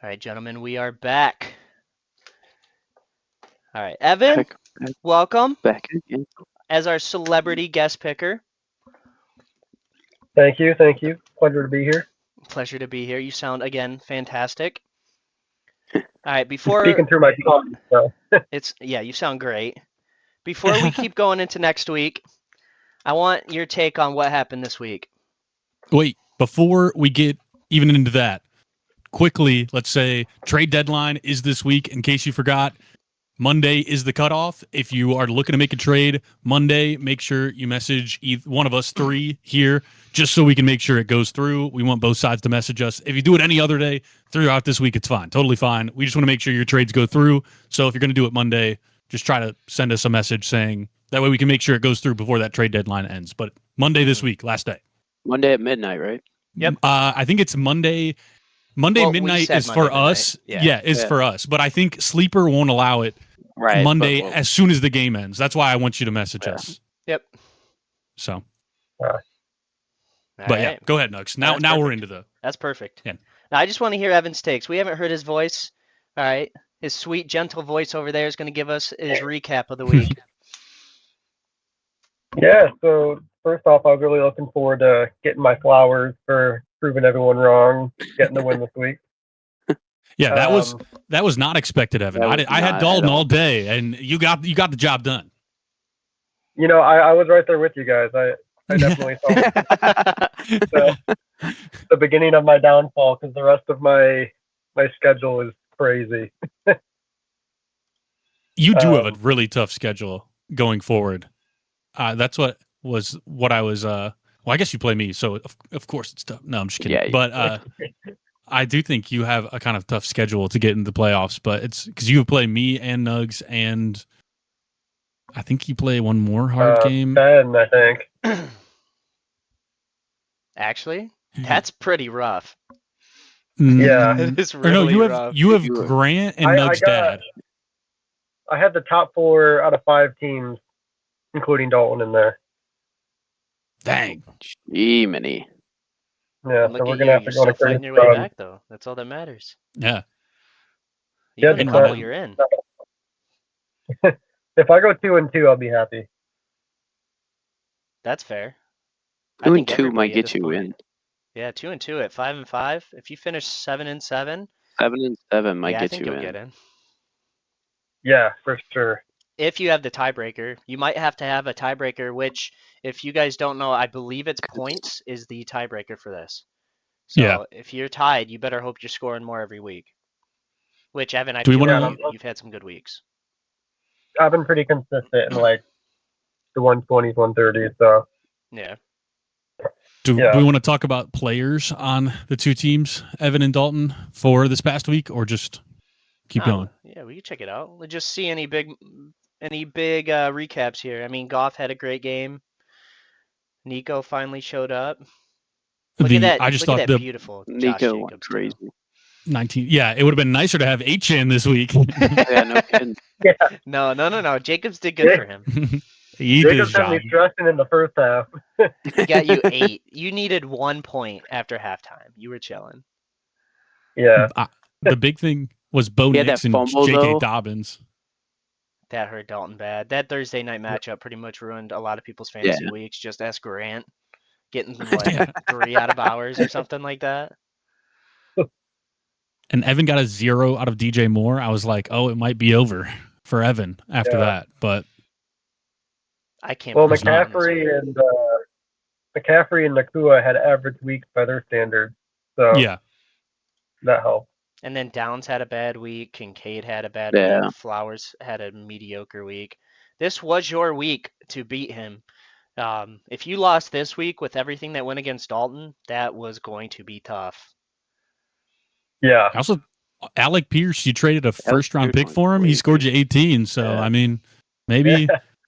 All right, gentlemen, we are back. All right, Evan, Back welcome again. as our celebrity guest picker. Thank you. Pleasure to be here. Pleasure to be here. You sound, again, fantastic. All right, before Speaking through my phone, so. you sound great. Before we keep going into next week, I want your take on what happened this week. Wait, before we get even into that, quickly, let's say trade deadline is this week. In case you forgot, Monday is the cutoff. If you are looking to make a trade Monday, make sure you message one of us three here just so we can make sure it goes through. We want both sides to message us. If you do it any other day throughout this week, it's fine. Totally fine. We just want to make sure your trades go through. So if you're going to do it Monday, just try to send us a message saying that way we can make sure it goes through before that trade deadline ends. But Monday this week, last day. Monday at midnight, right? Yep. I think it's Monday. Well, we midnight said is Monday for midnight. us. Yeah. It's for us. But I think Sleeper won't allow it Right. Monday but, as soon as the game ends. That's why I want you to message us. Yep. So, All but yeah, right. go ahead, Nux. Now That's we're perfect. into the. That's perfect. Yeah. Now, I just want to hear Evan's takes. We haven't heard his voice. All right. His sweet, gentle voice over there is going to give us his recap of the week. Yeah. So first off, I was really looking forward to getting my flowers for proving everyone wrong, getting the win this week. Yeah, that was not expected, Evan. I had Dalton all day, and you got the job done. You know, I was right there with you guys. I definitely thought the beginning of my downfall because the rest of my schedule is crazy. You do have a really tough schedule going forward. That's what I was. Well, I guess you play me, so of course it's tough. No, I'm just kidding. Yeah, but I do think you have a kind of tough schedule to get into the playoffs. But it's because you play me and Nugs, and I think you play one more hard game. Ben, I think. Actually, that's pretty rough. Yeah. It is really rough. You have Grant and Nugs' dad. I had the top 4 out of 5 teams, including Dalton in there. Dang. Gee-many. Yeah, Look so we're at gonna you. have to You're go on a still fighting crazy your way run. back, though. That's all that matters. Yeah. You Yeah, win the bubble, you're in. If I go 2-2, I'll be happy. That's fair. 2-2 might get you in. Yeah, 2-2 at 5-5. If you finish 7-7, 7-7 might I get think you you'll in. get in. Yeah, for sure. If you have the tiebreaker, you might have to have a tiebreaker, which, if you guys don't know, I believe it's points is the tiebreaker for this. So if you're tied, you better hope you're scoring more every week. Which, Evan, I feel like you've had some good weeks. I've been pretty consistent in like the 120s, 130s. So yeah. Do we want to talk about players on the two teams, Evan and Dalton, for this past week, or just keep going? Yeah, we can check it out. We'll just see any big recaps here. I mean, Goff had a great game. Nico finally showed up. Look at that! I just look thought at that beautiful Nico Josh Jacobs crazy. too. 19. Yeah, it would have been nicer to have H-Chan this week. Yeah, no kidding. No. Jacobs did good for him. He did Jacobs his had me job. stressing in the first half. He got you 8. You needed 1 point after halftime. You were chilling. Yeah. The big thing was Bo Nix and fumble, J.K. though. Dobbins. That hurt Dalton bad. That Thursday night matchup pretty much ruined a lot of people's fantasy weeks. Just ask Grant. Getting like 3 out of hours or something like that. And Evan got a 0 out of DJ Moore. I was like, oh, it might be over for Evan after that. But I can't. Well, McCaffrey and Nakua had average weeks by their standards. So yeah, that helped. And then Downs had a bad week. Kincaid had a bad week. Flowers had a mediocre week. This was your week to beat him. If you lost this week with everything that went against Dalton, that was going to be tough. Yeah. Also, Alec Pierce, you traded a first-round pick for him. He scored you 18. So I mean, maybe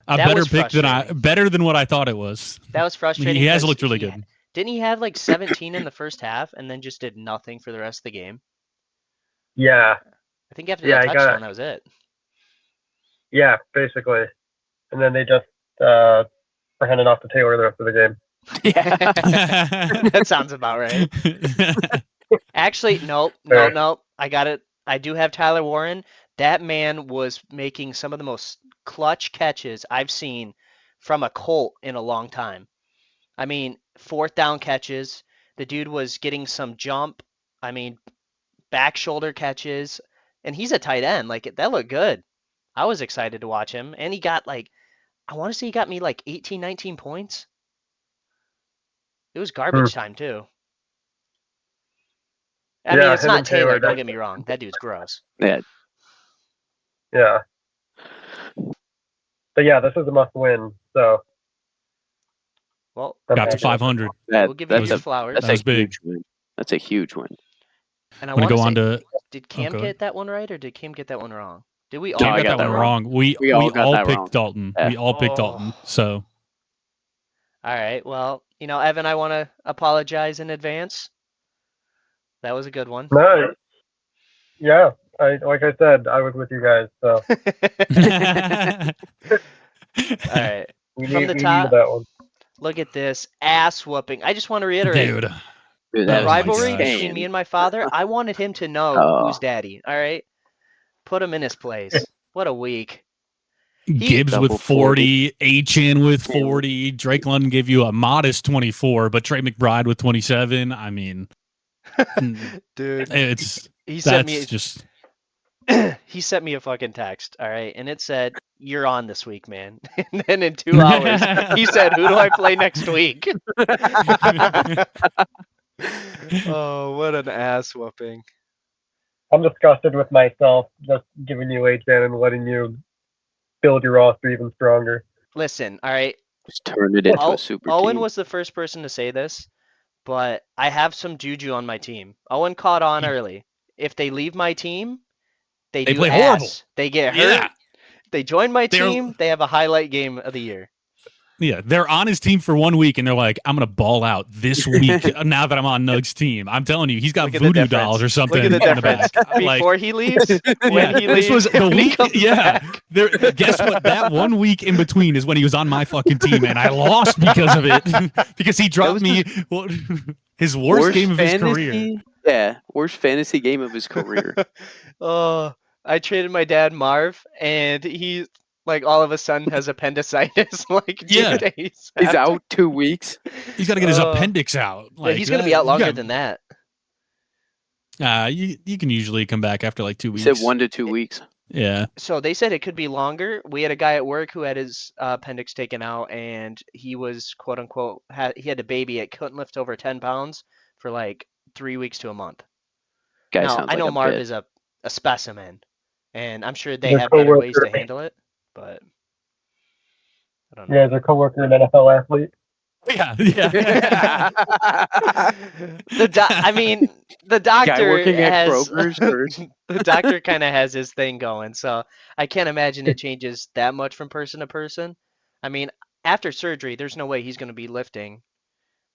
a better pick better than what I thought it was. That was frustrating. He has looked really good. Didn't he have like 17 in the first half and then just did nothing for the rest of the game? Yeah. I think after that touchdown, that was it. Yeah, basically. And then they just were handing off to Taylor the rest of the game. Yeah. That sounds about right. Actually, nope. I got it. I do have Tyler Warren. That man was making some of the most clutch catches I've seen from a Colt in a long time. I mean, fourth down catches. The dude was getting some jump. I mean, back shoulder catches, and he's a tight end. Like that looked good. I was excited to watch him, and he got like, I want to say he got me like 18, 19 points. It was garbage time too. I mean, it's not Taylor. Don't get me wrong. That dude's gross. Yeah. Yeah. But yeah, this is a must-win. So. Well, got to 500. We'll give you your flowers. That's a huge win. That's a huge win. And I want to go on to. Did Cam get that one right, or did Cam get that one wrong? Did we all Cam got that one wrong? We all picked wrong. Dalton. Yeah. We all picked Dalton. So. All right. Well, Evan, I want to apologize in advance. That was a good one. No. Yeah. Like I said, I was with you guys. So. All right. From the top, that one. Look at this ass whooping. I just want to reiterate. Dude, the rivalry between me and my father, I wanted him to know who's daddy. All right? Put him in his place. What a week. Gibbs with 40, Achan with 40, Drake London gave you a modest 24, but Trey McBride with 27. I mean, dude, he sent me a fucking text, all right, and it said, "You're on this week, man." And then in 2 hours, he said, "Who do I play next week?" Oh, what an ass whooping. I'm disgusted with myself just giving you Achan and letting you build your roster even stronger. Listen, all right. Just turned it into a super Owen team. was the first person to say this, but I have some juju on my team. Owen caught on early. If they leave my team, they do play ass. horrible. They get hurt. Yeah. They join my team. They have a highlight game of the year. Yeah, they're on his team for 1 week, and they're like, "I'm gonna ball out this week." Now that I'm on Nug's team, I'm telling you, he's got voodoo dolls or something. Look at the in the back. Before he leaves, when he leaves, this was the week. Yeah, guess what? That 1 week in between is when he was on my fucking team, and I lost because of it. Because he dropped me his worst game of his career. Yeah, worst fantasy game of his career. I traded my dad Marv, and he. Like all of a sudden has appendicitis. Like 2 days. He's out 2 weeks. He's got to get his appendix out. Like, he's gonna be out longer than that. You can usually come back after like 2 weeks. He said 1 to 2 weeks. Yeah. So they said it could be longer. We had a guy at work who had his appendix taken out, and he was quote unquote he had a baby. It couldn't lift over 10 pounds for like 3 weeks to a month. Now I know Marv is a specimen, and I'm sure they have better ways to handle it. But I don't know. Yeah, their coworker, an NFL athlete. Yeah. I mean, the doctor has the doctor kind of has his thing going, so I can't imagine it changes that much from person to person. I mean, after surgery, there's no way he's going to be lifting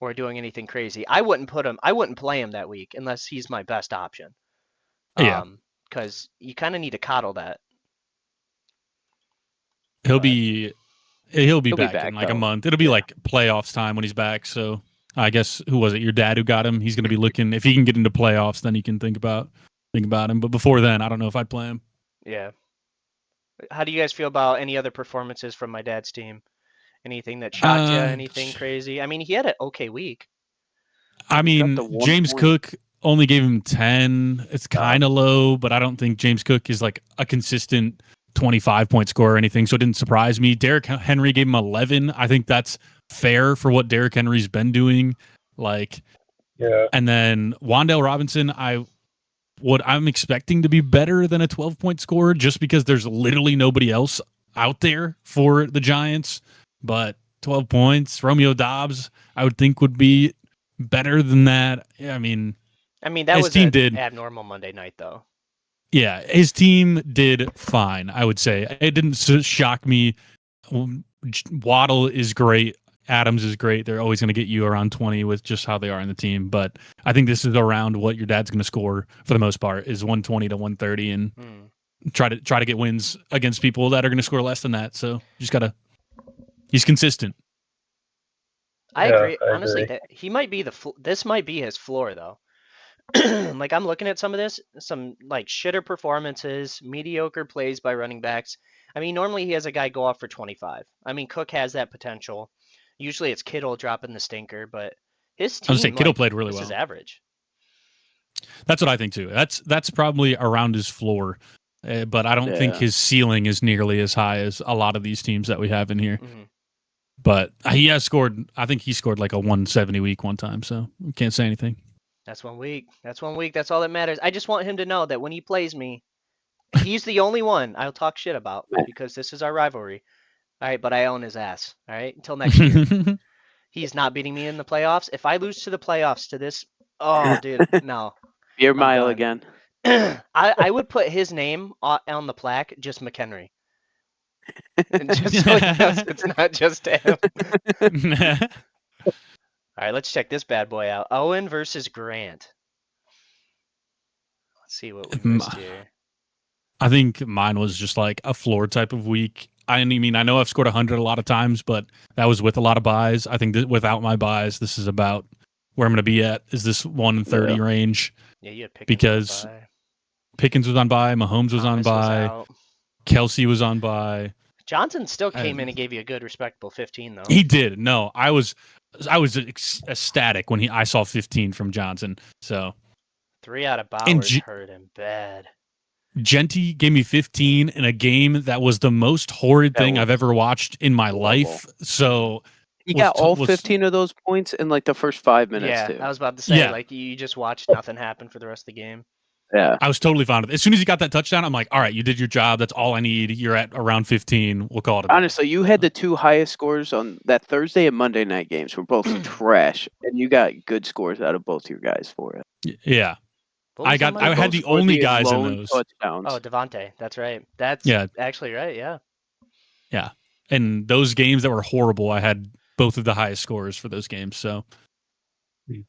or doing anything crazy. I wouldn't play him that week unless he's my best option. Yeah. Because you kind of need to coddle that. He'll be back in like a month. It'll be like playoffs time when he's back. So I guess who was it? Your dad who got him. He's going to be looking. If he can get into playoffs, then he can think about him. But before then, I don't know if I'd play him. Yeah. How do you guys feel about any other performances from my dad's team? Anything that shocked you? Anything crazy? I mean, he had an okay week. I mean, James Cook only gave him 10. It's kind of low, but I don't think James Cook is like a consistent 25-point score or anything, so it didn't surprise me. Derrick Henry gave him 11. I think that's fair for what Derrick Henry's been doing. And then Wan'Dale Robinson, I'm expecting to be better than a 12-point scorer just because there's literally nobody else out there for the Giants. But 12 points, Romeo Doubs, I would think would be better than that. I mean, that was an abnormal Monday night, though. Yeah, his team did fine, I would say. It didn't shock me. Waddle is great. Adams is great. They're always going to get you around 20 with just how they are in the team. But I think this is around what your dad's going to score for the most part, is 120 to 130, and try to get wins against people that are going to score less than that. So just gotta. He's consistent. I agree. Honestly, he might be this might be his floor, though. like I'm looking at some of this, some like shitter performances, mediocre plays by running backs. I mean, normally he has a guy go off for 25. I mean, Cook has that potential. Usually it's Kittle dropping the stinker, but his I was team, saying Kittle like, played really this is well. average. That's what I think too. That's probably around his floor, but I don't think his ceiling is nearly as high as a lot of these teams that we have in here. Mhm. But he has scored. I think he scored like a 170 week one time, so we can't say anything. That's 1 week. That's 1 week. That's all that matters. I just want him to know that when he plays me, he's the only one I'll talk shit about because this is our rivalry. All right, but I own his ass. All right, until next year. He's not beating me in the playoffs. If I lose to the playoffs to this, oh, dude, no. Beer mile done. again. I would put his name on the plaque, just McHenry. Just so he knows it's not just him. All right, let's check this bad boy out. Owen versus Grant. Let's see what we missed here. I think mine was just like a floor type of week. I mean, I know I've scored 100 a lot of times, but that was with a lot of buys. I think that without my buys, this is about where I'm going to be at. Is this 130 range? Yeah, you had Pickens because Pickens was on bye, Mahomes was on bye, Kelsey was on bye. Johnson still came in and gave you a good, respectable 15, though. He did. No, I was ecstatic when I saw 15 from Johnson. So 3 out of Bowers hurt him bad. Genty gave me 15 in a game that was the most horrid thing I've ever watched in my life. So he got all 15 of those points in like the first 5 minutes. Yeah, too. I was about to say, like you just watched nothing happen for the rest of the game. Yeah, I was totally fine with it. As soon as he got that touchdown, I'm like, all right, you did your job. That's all I need. You're at around 15. We'll call it. Honestly, you had the 2 highest scores on that Thursday and Monday night games were both trash, and you got good scores out of both your guys for it. Yeah. I had the only guys in those. Touchdowns. Oh, Devontae. That's right. That's actually right. Yeah. Yeah. And those games that were horrible, I had both of the highest scores for those games. So,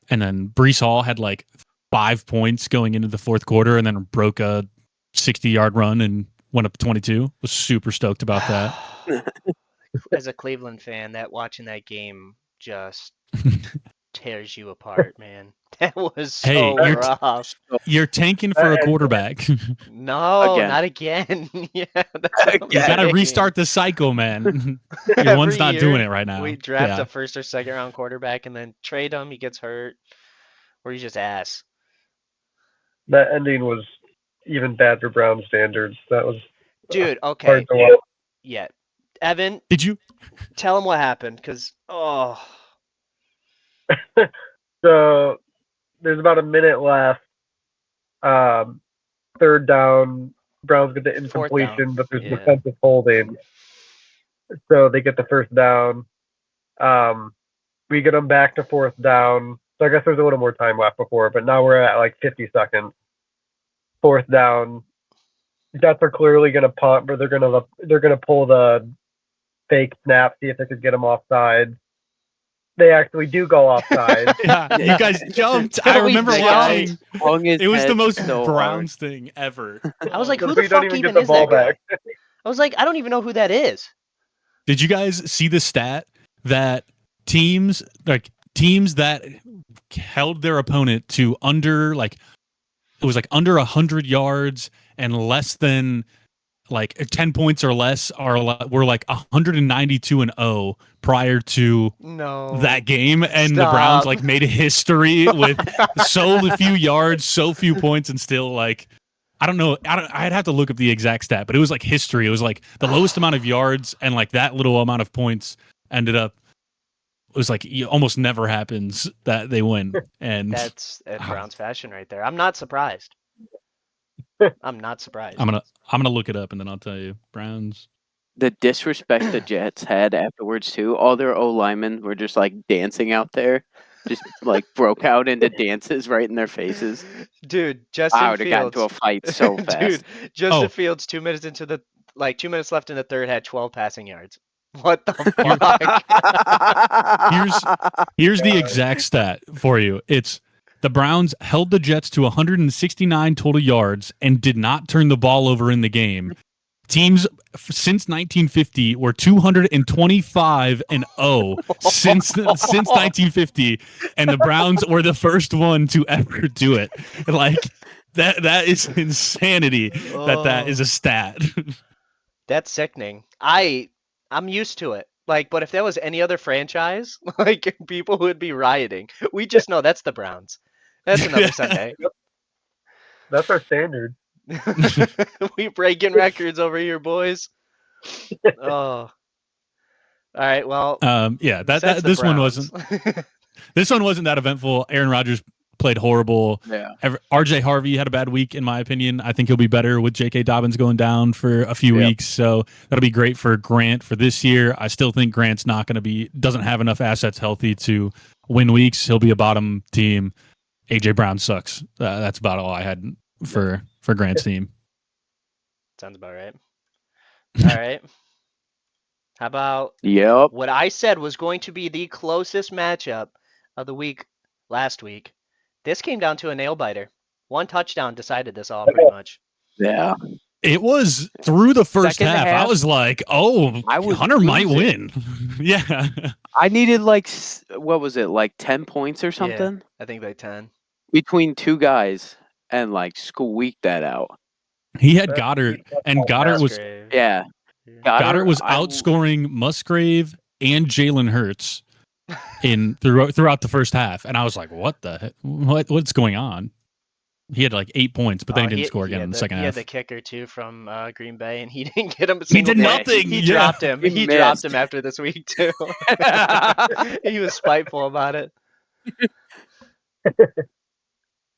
and then Breece Hall had like 5 points going into the fourth quarter and then broke a 60-yard run and went up 22. Was super stoked about that. As a Cleveland fan, watching that game just tears you apart, man. That was so rough. You're tanking for a quarterback. No, not again. Yeah, you got to restart the cycle, man. Your one's not doing it right now. We draft a first or second round quarterback and then trade him. He gets hurt, or he's just ass. That ending was even bad for Brown standards. That was okay. Yeah, Evan, did you tell him what happened? Because so there's about a minute left. Third down, Browns get the incompletion, but there's defensive holding. So they get the first down. We get them back to fourth down. So I guess there's a little more time left before, but now we're at like 50 seconds. Fourth down. Jets are clearly going to punt, but they're going to pull the fake snap, see if they could get them offside. They actually do go offside. You guys jumped. I remember watching. It was the most Browns thing ever. I was like, who the fuck even is that guy? I was like, I don't even know who that is. Did you guys see the stat that teams that held their opponent to under like it was like under 100 yards and less than like 10 points or less were like 192-0 prior to that game, and the Browns like made a history with so few yards, so few points, and still like I don't know. I'd have to look up the exact stat, but it was like history. It was like the lowest amount of yards and like that little amount of points ended up. It was like it almost never happens that they win, and that's Browns fashion right there. I'm not surprised. I'm not surprised. I'm gonna look it up and then I'll tell you. Browns. The disrespect the Jets had afterwards too. All their O linemen were just like dancing out there, just like broke out into dances right in their faces. Dude, Justin Fields. I would have gotten into a fight so fast. Dude, Justin Fields 2 minutes into 2 minutes left in the third had 12 passing yards. What the fuck? Here's the exact stat for you. It's the Browns held the Jets to 169 total yards and did not turn the ball over in the game. Teams since 1950 were 225-0 since 1950, and the Browns were the first one to ever do it. Like that is insanity. That is a stat. That's sickening. I'm used to it. Like, but if that was any other franchise, like people would be rioting. We just know that's the Browns. That's another Sunday. That's our standard. We breaking records over here, boys. Oh. All right. Well, yeah. besides the This one Browns. wasn't. This one wasn't that eventful. Aaron Rodgers played horrible. Yeah. RJ Harvey had a bad week, in my opinion. I think he'll be better with J.K. Dobbins going down for a few weeks. So that'll be great for Grant for this year. I still think Grant's doesn't have enough assets healthy to win weeks. He'll be a bottom team. AJ Brown sucks. That's about all I had for Grant's team. Sounds about right. All right. How about what I said was going to be the closest matchup of the week last week? This came down to a nail biter. One touchdown decided this all pretty much. Yeah. It was through the first Second half. half, I was like, Hunter might win. Yeah. I needed what was it, like 10 points or something? Yeah, I think like 10. Between two guys and squeaked that out. He had Goddard, and Goddard was Goddard was outscoring Musgrave and Jalen Hurts throughout the first half, and I was like, "What the heck? What's going on?" He had 8 points, but then he didn't score again in the second half. He had the kicker too from Green Bay, and he didn't get him. He did nothing. He dropped him. He dropped him after this week too. He was spiteful about it.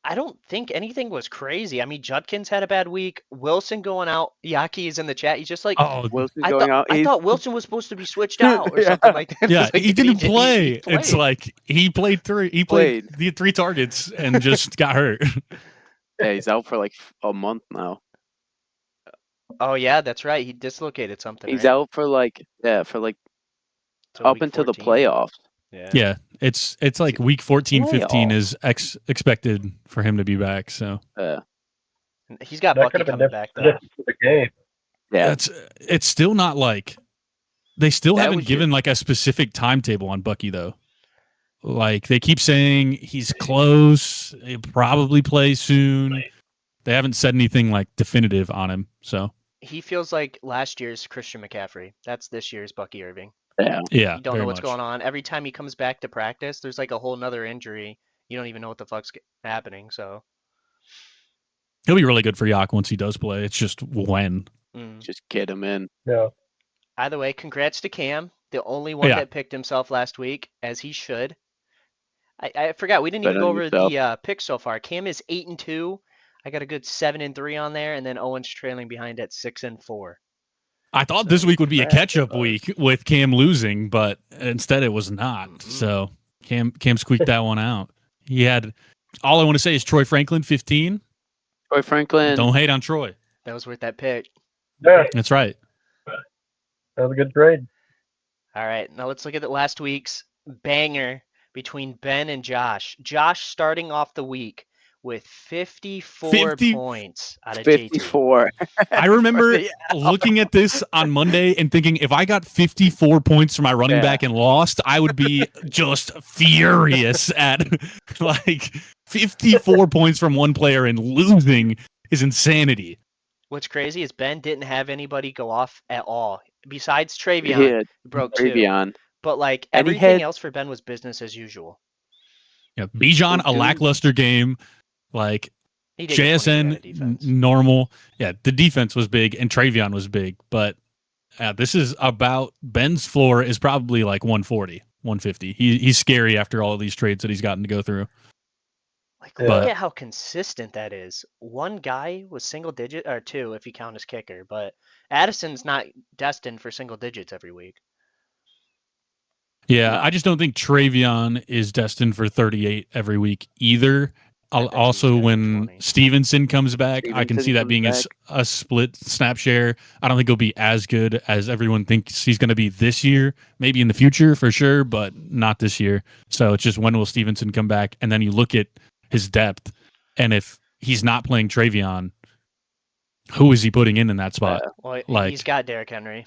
I don't think anything was crazy. I mean, Judkins had a bad week. Wilson going out. Yaki's in the chat. He's just like, Wilson going out. I thought Wilson was supposed to be switched out or something like that. Yeah, like, he didn't play. He played. It's like he played three. He played the 3 targets and just got hurt. Yeah, he's out for a month now. Oh yeah, that's right. He dislocated something. He's right? out for up until the playoffs. Yeah, it's like week 14, 15 is expected for him to be back. So he's got Bucky coming back though. The game. Yeah, it's still not they still haven't given a specific timetable on Bucky though. They keep saying he's close. He'll probably play soon. They haven't said anything definitive on him. So he feels like last year's Christian McCaffrey. That's this year's Bucky Irving. Yeah. You don't know what's going on. Every time he comes back to practice, there's a whole nother injury. You don't even know what the fuck's happening. So he'll be really good for Yak once he does play. It's just when. Just get him in. Yeah. Either way, congrats to Cam, the only one that picked himself last week, as he should. I forgot we didn't even go over the picks so far. Cam is 8-2. I got a good 7-3 on there, and then Owen's trailing behind at 6-4. I thought this week would be a catch-up week with Cam losing, but instead it was not. Mm-hmm. So Cam squeaked that one out. He had all I want to say is Troy Franklin 15. Troy Franklin. Don't hate on Troy. That was worth that pick. Yeah, that's right. That was a good trade. All right, now let's look at the last week's banger between Ben and Josh. Josh starting off the week with 54 points out of 54. I remember looking at this on Monday and thinking, if I got 54 points for my running back and lost, I would be just furious at 54 points from one player and losing is insanity. What's crazy is Ben didn't have anybody go off at all besides Travion. He broke Travion. 2. But everything else for Ben was business as usual. Yeah, Bijan, a lackluster game. JSN normal. Yeah, the defense was big and Travion was big, but this is about Ben's floor is probably 140, 150. He's scary after all of these trades that he's gotten to go through. Look at how consistent that is. One guy was single digit, or 2 if you count his kicker, but Addison's not destined for single digits every week. Yeah, I just don't think Travion is destined for 38 every week either. Also, when Stevenson comes back, I can see that being a split snap share. I don't think he'll be as good as everyone thinks he's going to be this year. Maybe in the future for sure, but not this year. So it's just when will Stevenson come back? And then you look at his depth, and if he's not playing Travion, Who is he putting in that spot? Well, Like- he's got Derrick Henry.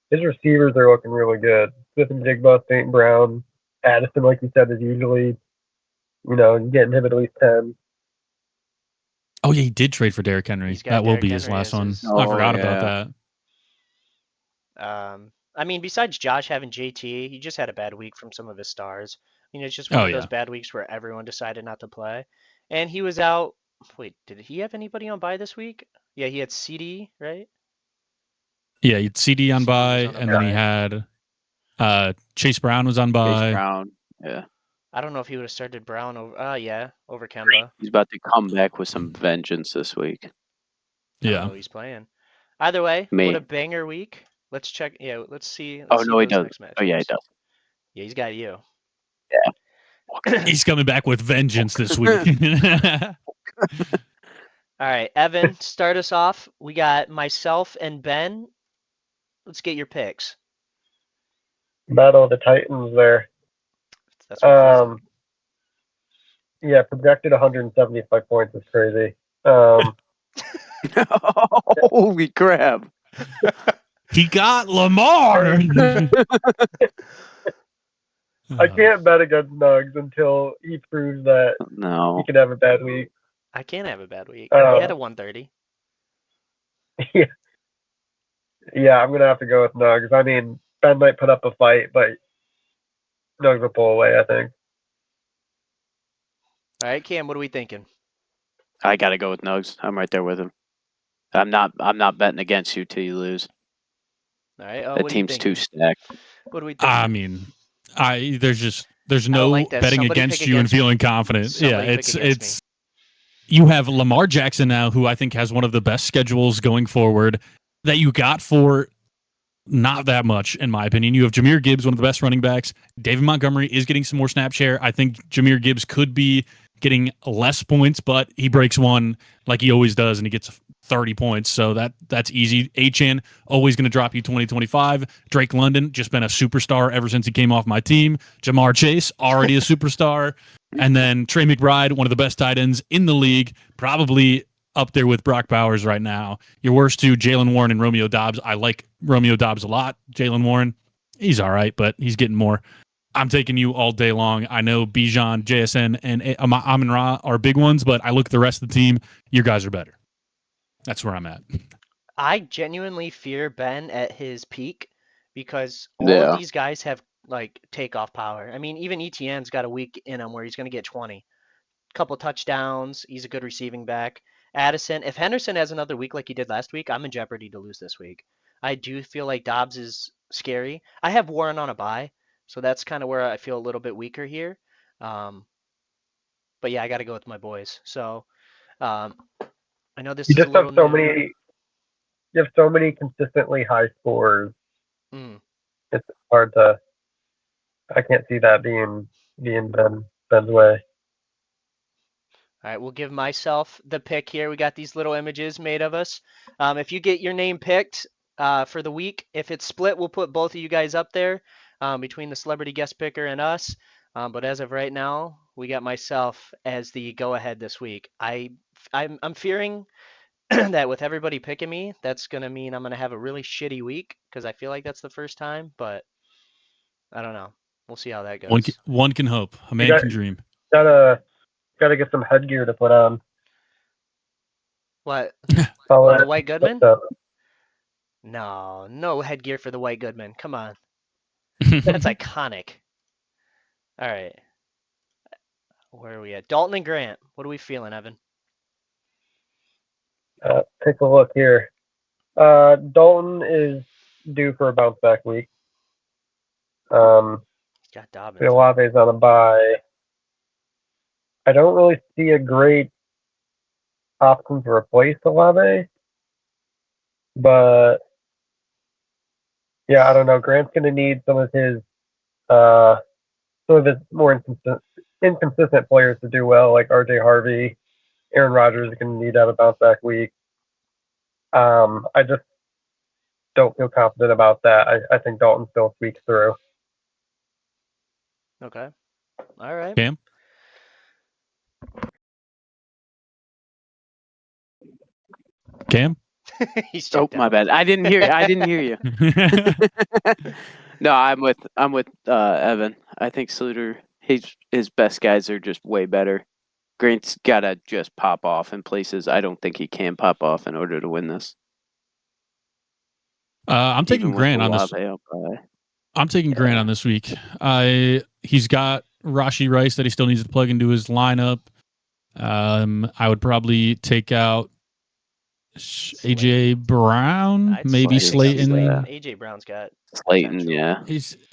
His receivers are looking really good. Smith and Jigba, St. Brown, Addison, like you said, is usually, getting him at least 10. Oh yeah, he did trade for Derrick Henry. He's got That will Derrick be his Henry last as one. his- I Oh, forgot yeah. about that. I mean, besides Josh having JT, he just had a bad week from some of his stars. I mean, it's just one of those bad weeks where everyone decided not to play. And he was out. Wait, did he have anybody on bye this week? Yeah, he had CD, right? Yeah, he had CD on CD was bye, on a and then he bye. had Chase Brown was on bye. Chase Brown. Yeah. I don't know if he would have started Brown over. Over Kemba. He's about to come back with some vengeance this week. I don't Yeah. know who he's playing. Either way, Me. what a banger week. Let's check. Yeah, let's see. Oh, Let's see no, he those doesn't. next Oh, yeah, he matchups. does. Yeah, he's got you. He's coming back with vengeance this week. All right, Evan, start us off. We got myself and Ben. Let's get your picks. Battle of the Titans there. That's what it feels like. Yeah, projected 175 points is crazy. Holy crap. He got Lamar. I can't bet against Nugs until he proves that No. he can have a bad week. I can't have a bad week. Oh. He had a 130. Yeah, I'm gonna have to go with Nugs. I mean, Ben might put up a fight, but Nugs will pull away, I think. All right, Cam, what are we thinking? I gotta go with Nugs. I'm right there with him. I'm not betting against you till you lose. All right, That what are you team's too thinking? stacked. What are we thinking? I mean, there's don't no like that. betting Somebody against pick you and against me. feeling confident. Somebody Yeah, pick against it's you have Lamar Jackson now, who I think has one of the best schedules going forward that you got for not that much, in my opinion. You have Jahmyr Gibbs, one of the best running backs. David Montgomery is getting some more snap share. I think Jahmyr Gibbs could be getting less points, but he breaks one like he always does, and he gets 30 points. So that's easy. Achan, always going to drop you 20, 25. Drake London, just been a superstar ever since he came off my team. Jamar Chase, already a superstar. And then Trey McBride, one of the best tight ends in the league, probably up there with Brock Bowers right now. Your worst two, Jalen Warren and Romeo Doubs. I like Romeo Doubs a lot. Jalen Warren, he's all right, but he's getting more. I'm taking you all day long. I know Bijan, JSN, and Amon-Ra are big ones, but I look at the rest of the team. You guys are better. That's where I'm at. I genuinely fear Ben at his peak because all Yeah. of these guys have like takeoff power. I mean, even ETN's got a week in him where he's going to get 20. Couple touchdowns. He's a good receiving back. Addison, if Henderson has another week like he did last week, I'm in jeopardy to lose this week. I do feel like Dobbs is scary. I have Warren on a bye, so that's kind of where I feel a little bit weaker here. But yeah, I got to go with my boys. So I know this You is a just have little so new. many. You have so many consistently high scores. It's hard to. I can't see that being Ben's way. All right, we'll give myself the pick here. We got these little images made of us. If you get your name picked for the week, if it's split, we'll put both of you guys up there between the celebrity guest picker and us. But as of right now, we got myself as the go-ahead this week. I'm fearing that with everybody picking me, that's gonna mean I'm gonna have a really shitty week because I feel like that's the first time. But I don't know. We'll see how that goes. One can hope. A man can dream. Gotta get some headgear to put on. What? Follow The White Goodman? stuff. No headgear for the White Goodman. Come on. That's iconic. All right. Where are we at? Dalton and Grant. What are we feeling, Evan? Take a look here. Dalton is due for a bounce back week. He's got Dobbins. Olave's on a bye. I don't really see a great option to replace Olave, but yeah, I don't know. Grant's going to need some of his more inconsistent players to do well, like RJ Harvey. Aaron Rodgers is going to need to have a bounce back week. I just don't feel confident about that. I think Dalton still squeaks through. Okay. All right. Cam? Cam? He's Oh, checked my out. bad. I didn't hear you. No, I'm with Evan. I think Sluter, his best guys are just way better. Grant's gotta just pop off in places I don't think he can pop off in order to win this. I'm taking Even with Grant on this. Olave out by. I'm taking Grant on this week. He's got Rashi Rice that he still needs to plug into his lineup. I would probably take out AJ Brown, I'd maybe Slayton. Slayton. AJ Brown's got Slayton, potential. yeah.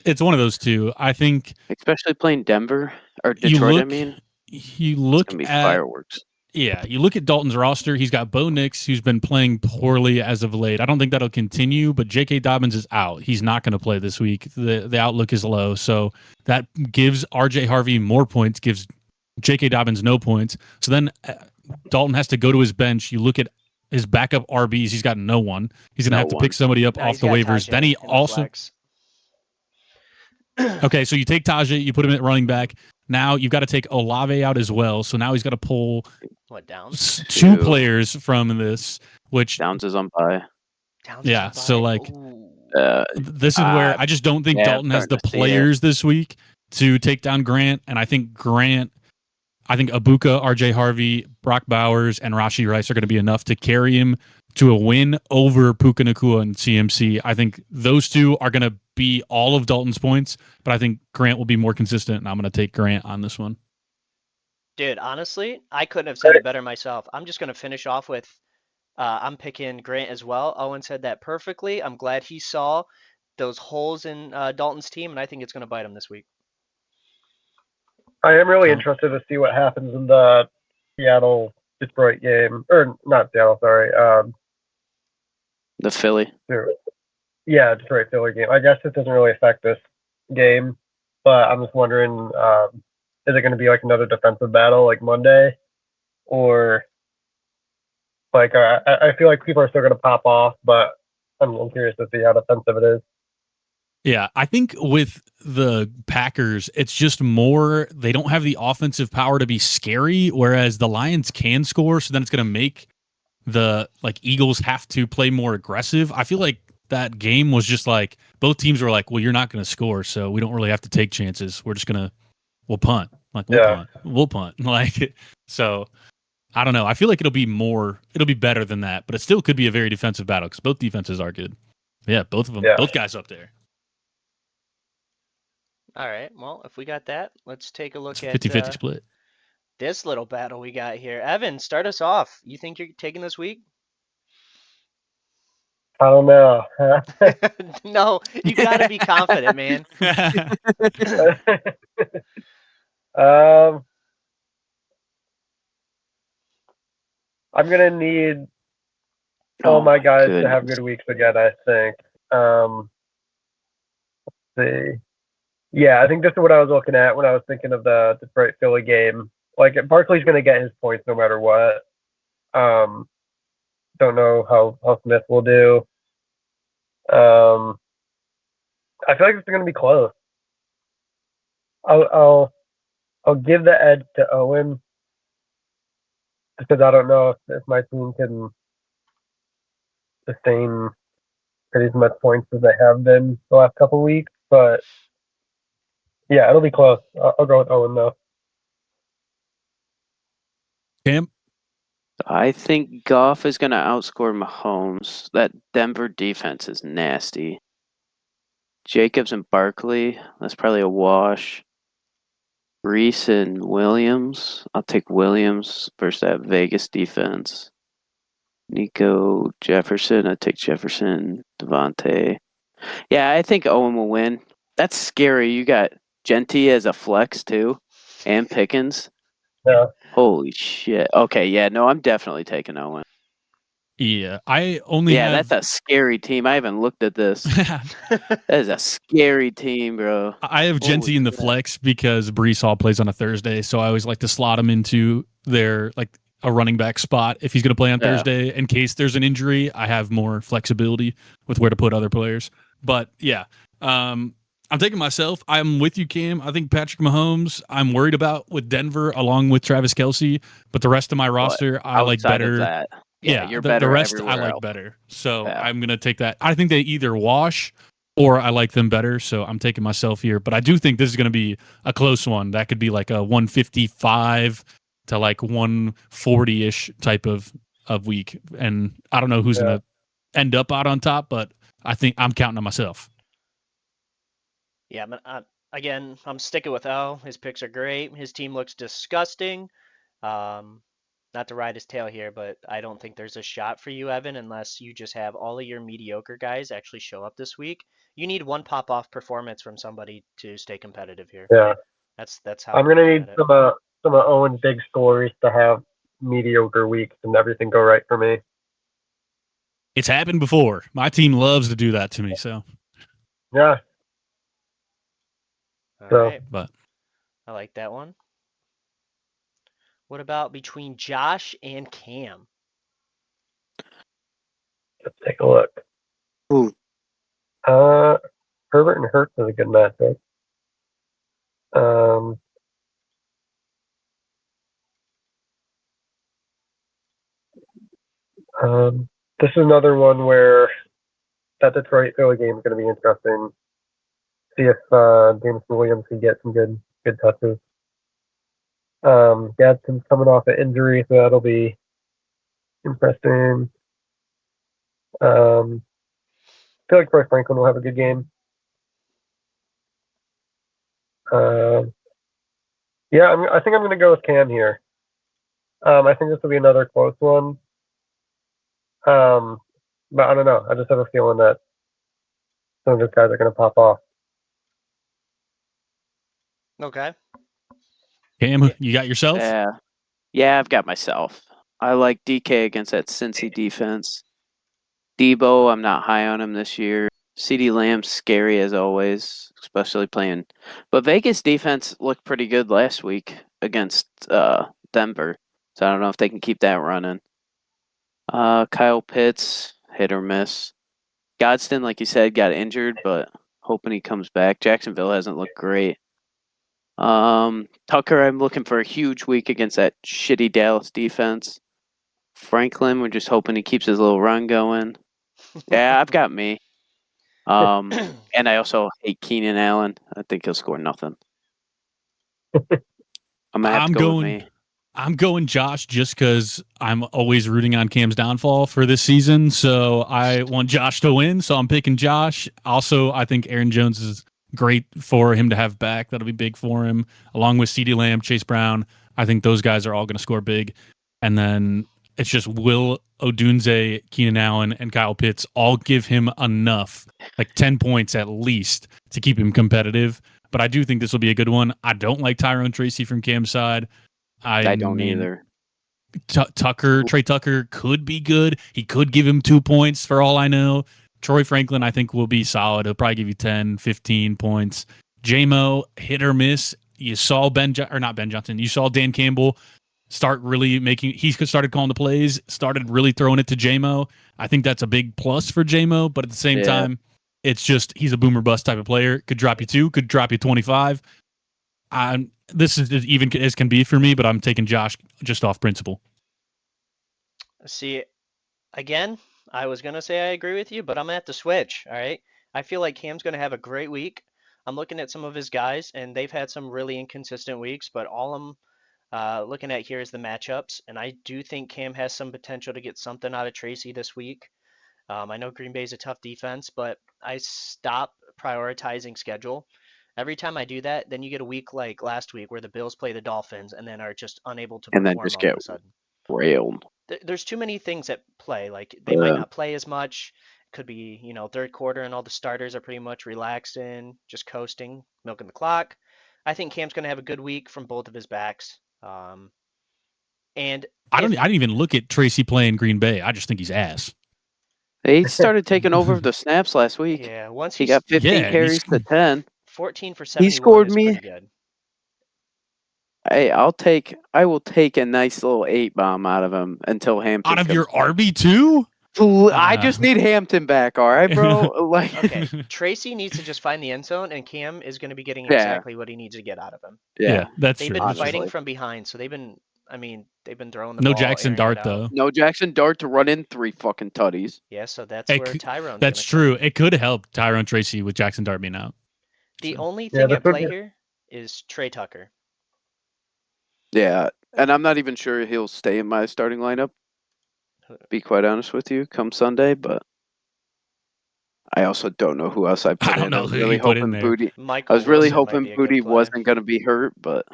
It's one of those two. I think Especially playing Denver or you Detroit. look. I mean, You it's look gonna be at fireworks. Yeah, you look at Dalton's roster. He's got Bo Nix, who's been playing poorly as of late. I don't think that'll continue, but J.K. Dobbins is out. He's not going to play this week. The outlook is low, so that gives R.J. Harvey more points, gives J.K. Dobbins no points. So then Dalton has to go to his bench. You look at his backup RBs. He's got no one. He's going to have to pick somebody up off he's the got waivers. Tajay Then he in the also flex. okay. So you take Tajay, you put him at running back. Now you've got to take Olave out as well. So now he's got to pull What, Downs? two players from this, which Downs is on bye. Downs yeah. is on So bye. like Ooh. this is where I just don't think Dalton has the starting to see it. players this week to take down Grant, and I think Abuka, RJ Harvey, Brock Bowers, and Rashi Rice are going to be enough to carry him to a win over Puka Nacua and CMC. I think those two are going to be all of Dalton's points, but I think Grant will be more consistent, and I'm going to take Grant on this one. Dude, honestly, I couldn't have said it better myself. I'm just going to finish off with I'm picking Grant as well. Owen said that perfectly. I'm glad he saw those holes in Dalton's team, and I think it's going to bite him this week. I am really interested to see what happens in the Seattle-Detroit game. Or not Seattle, sorry. The Philly. Yeah, Detroit-Philly game. I guess it doesn't really affect this game, but I'm just wondering, is it going to be like another defensive battle like Monday? Or, like, I feel like people are still going to pop off, but I'm curious to see how defensive it is. Yeah, I think with the Packers, it's just more they don't have the offensive power to be scary, whereas the Lions can score, so then it's going to make the Eagles have to play more aggressive. I feel like that game was just like both teams were like, well, you're not going to score, so we don't really have to take chances. We're just we'll punt. We'll punt. So I don't know. I feel like it'll be better than that, but it still could be a very defensive battle because both defenses are good. Yeah, both of them, both guys up there. All right. Well, if we got that, let's take a look It's at 50-50 split. this little battle we got here. Evan, start us off. You think you're taking this week? I don't know. No, you got to be confident, man. I'm going to need all my guys to have good weeks again, I think. Let's see. Yeah, I think this is what I was looking at when I was thinking of the Detroit-Philly game. Like, Barkley's going to get his points no matter what. Don't know how Smith will do. I feel like it's going to be close. I'll give the edge to Owen because I don't know if my team can sustain pretty much points as they have been the last couple weeks. But yeah, it'll be close. I'll go with Owen though. Cam? I think Goff is going to outscore Mahomes. That Denver defense is nasty. Jacobs and Barkley, that's probably a wash. Reese and Williams, I'll take Williams versus that Vegas defense. Nico Jefferson, I take Jefferson. Devontae. Yeah, I think Owen will win. That's scary. You got Genty as a flex too, and Pickens. Yeah. Holy shit. Okay, yeah, no, I'm definitely taking Owen. Yeah, I only have... that's a scary team. I haven't looked at this. That is a scary team, bro. I have Genty in the flex because Brees Hall plays on a Thursday, so I always like to slot him into their a running back spot if he's going to play on Thursday. In case there's an injury, I have more flexibility with where to put other players. But yeah, I'm taking myself. I'm with you, Cam. I think Patrick Mahomes, I'm worried about with Denver along with Travis Kelce, but the rest of my roster, I like better. you're the better rest I everywhere like else. better. So Yeah. I'm going to take that. I think they either wash or I like them better. So I'm taking myself here. But I do think this is going to be a close one. That could be like a 155 to like 140-ish type of week. And I don't know who's going to end up out on top, but I think I'm counting on myself. Yeah, again, I'm sticking with L. His picks are great. His team looks disgusting. Not to ride his tail here, but I don't think there's a shot for you, Evan, unless you just have all of your mediocre guys actually show up this week. You need one pop-off performance from somebody to stay competitive here. Yeah. That's how I'm gonna need some of Owen's big stories to have mediocre weeks and everything go right for me. It's happened before. My team loves to do that to me. So Yeah. All So- right. but I like that one. What about between Josh and Cam? Let's take a look. Ooh. Herbert and Hurts is a good matchup. This is another one where that Detroit Philly game is going to be interesting. See if Jameson Williams can get some good touches. Gadsden's coming off an injury, so that'll be interesting. I feel like Troy Franklin will have a good game. Yeah, I think I'm going to go with Cam here. I think this will be another close one. But I don't know. I just have a feeling that some of those guys are going to pop off. Okay. Cam, you got yourself? Yeah, I've got myself. I like DK against that Cincy defense. Debo, I'm not high on him this year. CeeDee Lamb's scary as always, especially playing. But Vegas defense looked pretty good last week against Denver. So I don't know if they can keep that running. Kyle Pitts, hit or miss. Godston, like you said, got injured, but hoping he comes back. Jacksonville hasn't looked great. Tucker, I'm looking for a huge week against that shitty Dallas defense. Franklin, we're just hoping he keeps his little run going. Yeah, I've got me. And I also hate Keenan Allen. I think he'll score nothing. I'm gonna have to go with me. I'm going Josh just because I'm always rooting on Cam's downfall for this season. So I want Josh to win. So I'm picking Josh. Also, I think Aaron Jones is great for him to have back. That'll be big for him, along with CeeDee Lamb, Chase Brown. I think those guys are all going to score big. And then it's just Will Odunze, Keenan Allen, and Kyle Pitts all give him enough, like 10 points at least, to keep him competitive. But I do think this will be a good one. I don't like Tyrone Tracy from Cam's side. I don't either. Trey Tucker could be good. He could give him 2 points for all I know. Troy Franklin, I think, will be solid. He'll probably give you 10, 15 points. J-Mo, hit or miss. You saw you saw Dan Campbell start really he started calling the plays, started really throwing it to J-Mo. I think that's a big plus for J-Mo, but at the same time, it's just he's a boomer bust type of player. Could drop you 2, could drop you 25. This is as even as can be for me, but I'm taking Josh just off principle. See, again, I was going to say I agree with you, but I'm going to have to switch, all right? I feel like Cam's going to have a great week. I'm looking at some of his guys, and they've had some really inconsistent weeks, but all I'm looking at here is the matchups, and I do think Cam has some potential to get something out of Tracy this week. I know Green Bay's a tough defense, but I stop prioritizing schedule. Every time I do that, then you get a week like last week where the Bills play the Dolphins and then are just unable to perform just all get of a sudden. Railed. There's too many things at play. Like they might not play as much. Could be, third quarter and all the starters are pretty much relaxing, just coasting, milking the clock. I think Cam's going to have a good week from both of his backs. And I didn't even look at Tracy playing Green Bay. I just think he's ass. He started taking over the snaps last week. Yeah, once he got 15 carries to 10. 14 for 71 he scored is me. pretty good. Hey, I will take a nice little 8 bomb out of him until Hampton. Out of your RB2? I just need Hampton back, all right, bro? Okay, Tracy needs to just find the end zone, and Cam is going to be getting exactly what he needs to get out of him. Yeah, that's They've true. been fighting from behind, so they've been I mean, they've been throwing the No ball, Jackson airing it Dart out. though. No Jackson Dart to run in 3 fucking tutties. Yeah, so that's It where c- Tyrone's That's gonna true. come in. It could help Tyrone Tracy with Jackson Dart being out. The So- only Yeah, thing this at would play be- here is Trey Tucker. Yeah, and I'm not even sure he'll stay in my starting lineup, to be quite honest with you, come Sunday, but I also don't know who else I put I don't in. know I was who really you put in hoping there. Booty. I Michael was really Wilson might hoping be a good Booty play. wasn't going to be hurt, but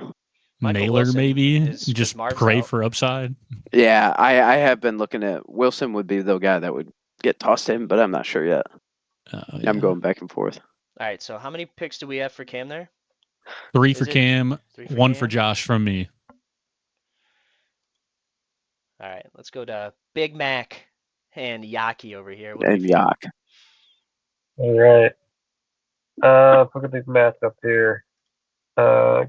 Michael Naylor Wilson maybe is 'cause just Marv's pray out. for upside. yeah, I have been looking at Wilson would be the guy that would get tossed in, but I'm not sure yet. Yeah. I'm going back and forth. All right, so how many picks do we have for Cam there? 3 Is for it Cam, 3 for 1 for Cam? Josh from me. All right, let's go to Big Mac and Yaki over here. What do we And feel? Yak. All right. Look at these matchups here.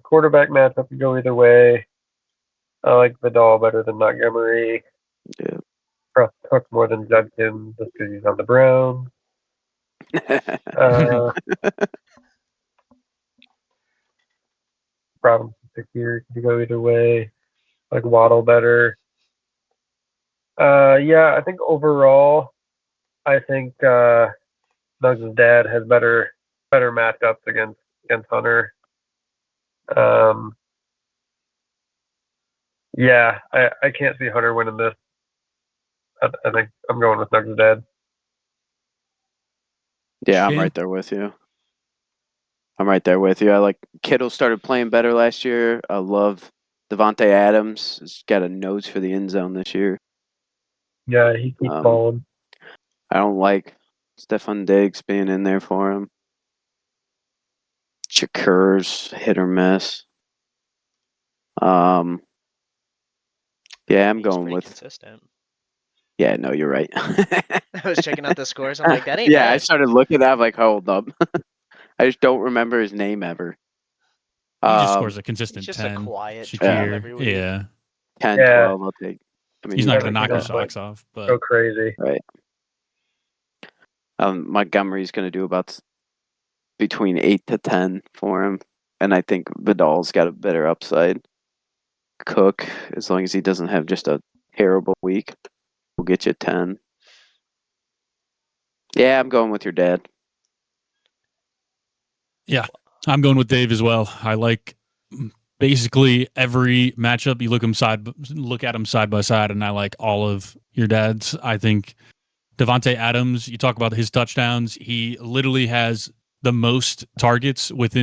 Quarterback matchup could go either way. I like Vidal better than Montgomery. Yeah. Trust Cook more than Judkins just because he's on the Browns. Uh, Problem here could go either way. Like Waddle better. Yeah, I think overall, I think Nugs' dad has better matchups against Hunter. Yeah, I can't see Hunter winning this. I think I'm going with Nugs' dad. Yeah, I'm Shane? right there with you. I like Kittle started playing better last year. I love Devontae Adams. He's got a nose for the end zone this year. Yeah, he keeps balling. I don't like Stephon Diggs being in there for him. Shakur's hit or miss. Yeah, I'm He's going pretty with. consistent. Yeah, no, you're right. I was checking out the scores. I'm like, that ain't yeah, I bad. started looking at. I'm like, hold up. I just don't remember his name ever. He just scores a consistent He's just 10. a quiet Shakir, 12 every week. yeah. 10, Yeah. 12, I'll take. I mean, He's not going to knock your that. socks off. Go But crazy. Right. Montgomery's going to do about between 8 to 10 for him. And I think Vidal's got a better upside. Cook, as long as he doesn't have just a terrible week, will get you 10. Yeah, I'm going with your dad. yeah, I'm going with Dave as well. I like basically every matchup. You look at them side by side, and I like all of your dad's. I think Devontae Adams, you talk about his touchdowns. He literally has the most targets with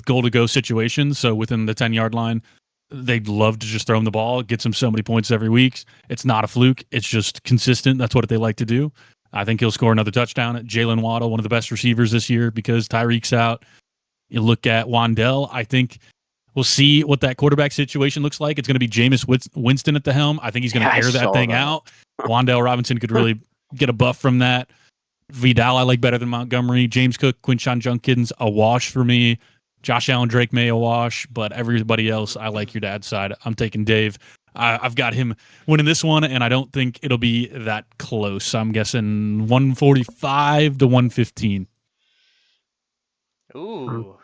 goal to go situations. So within the 10-yard line, they'd love to just throw him the ball, gets him so many points every week. It's not a fluke. It's just consistent. That's what they like to do. I think he'll score another touchdown. Jalen Waddle, one of the best receivers this year because Tyreek's out. You look at Wandell. I think we'll see what that quarterback situation looks like. It's going to be Jameis Winston at the helm. I think he's going to air that thing out. Wandell Robinson could really get a buff from that. Vidal I like better than Montgomery. James Cook, Quinshon Judkins, a wash for me. Josh Allen, Drake May, a wash. But everybody else, I like your dad's side. I'm taking Dave. I've got him winning this one, and I don't think it'll be that close. I'm guessing 145 to 115. Ooh,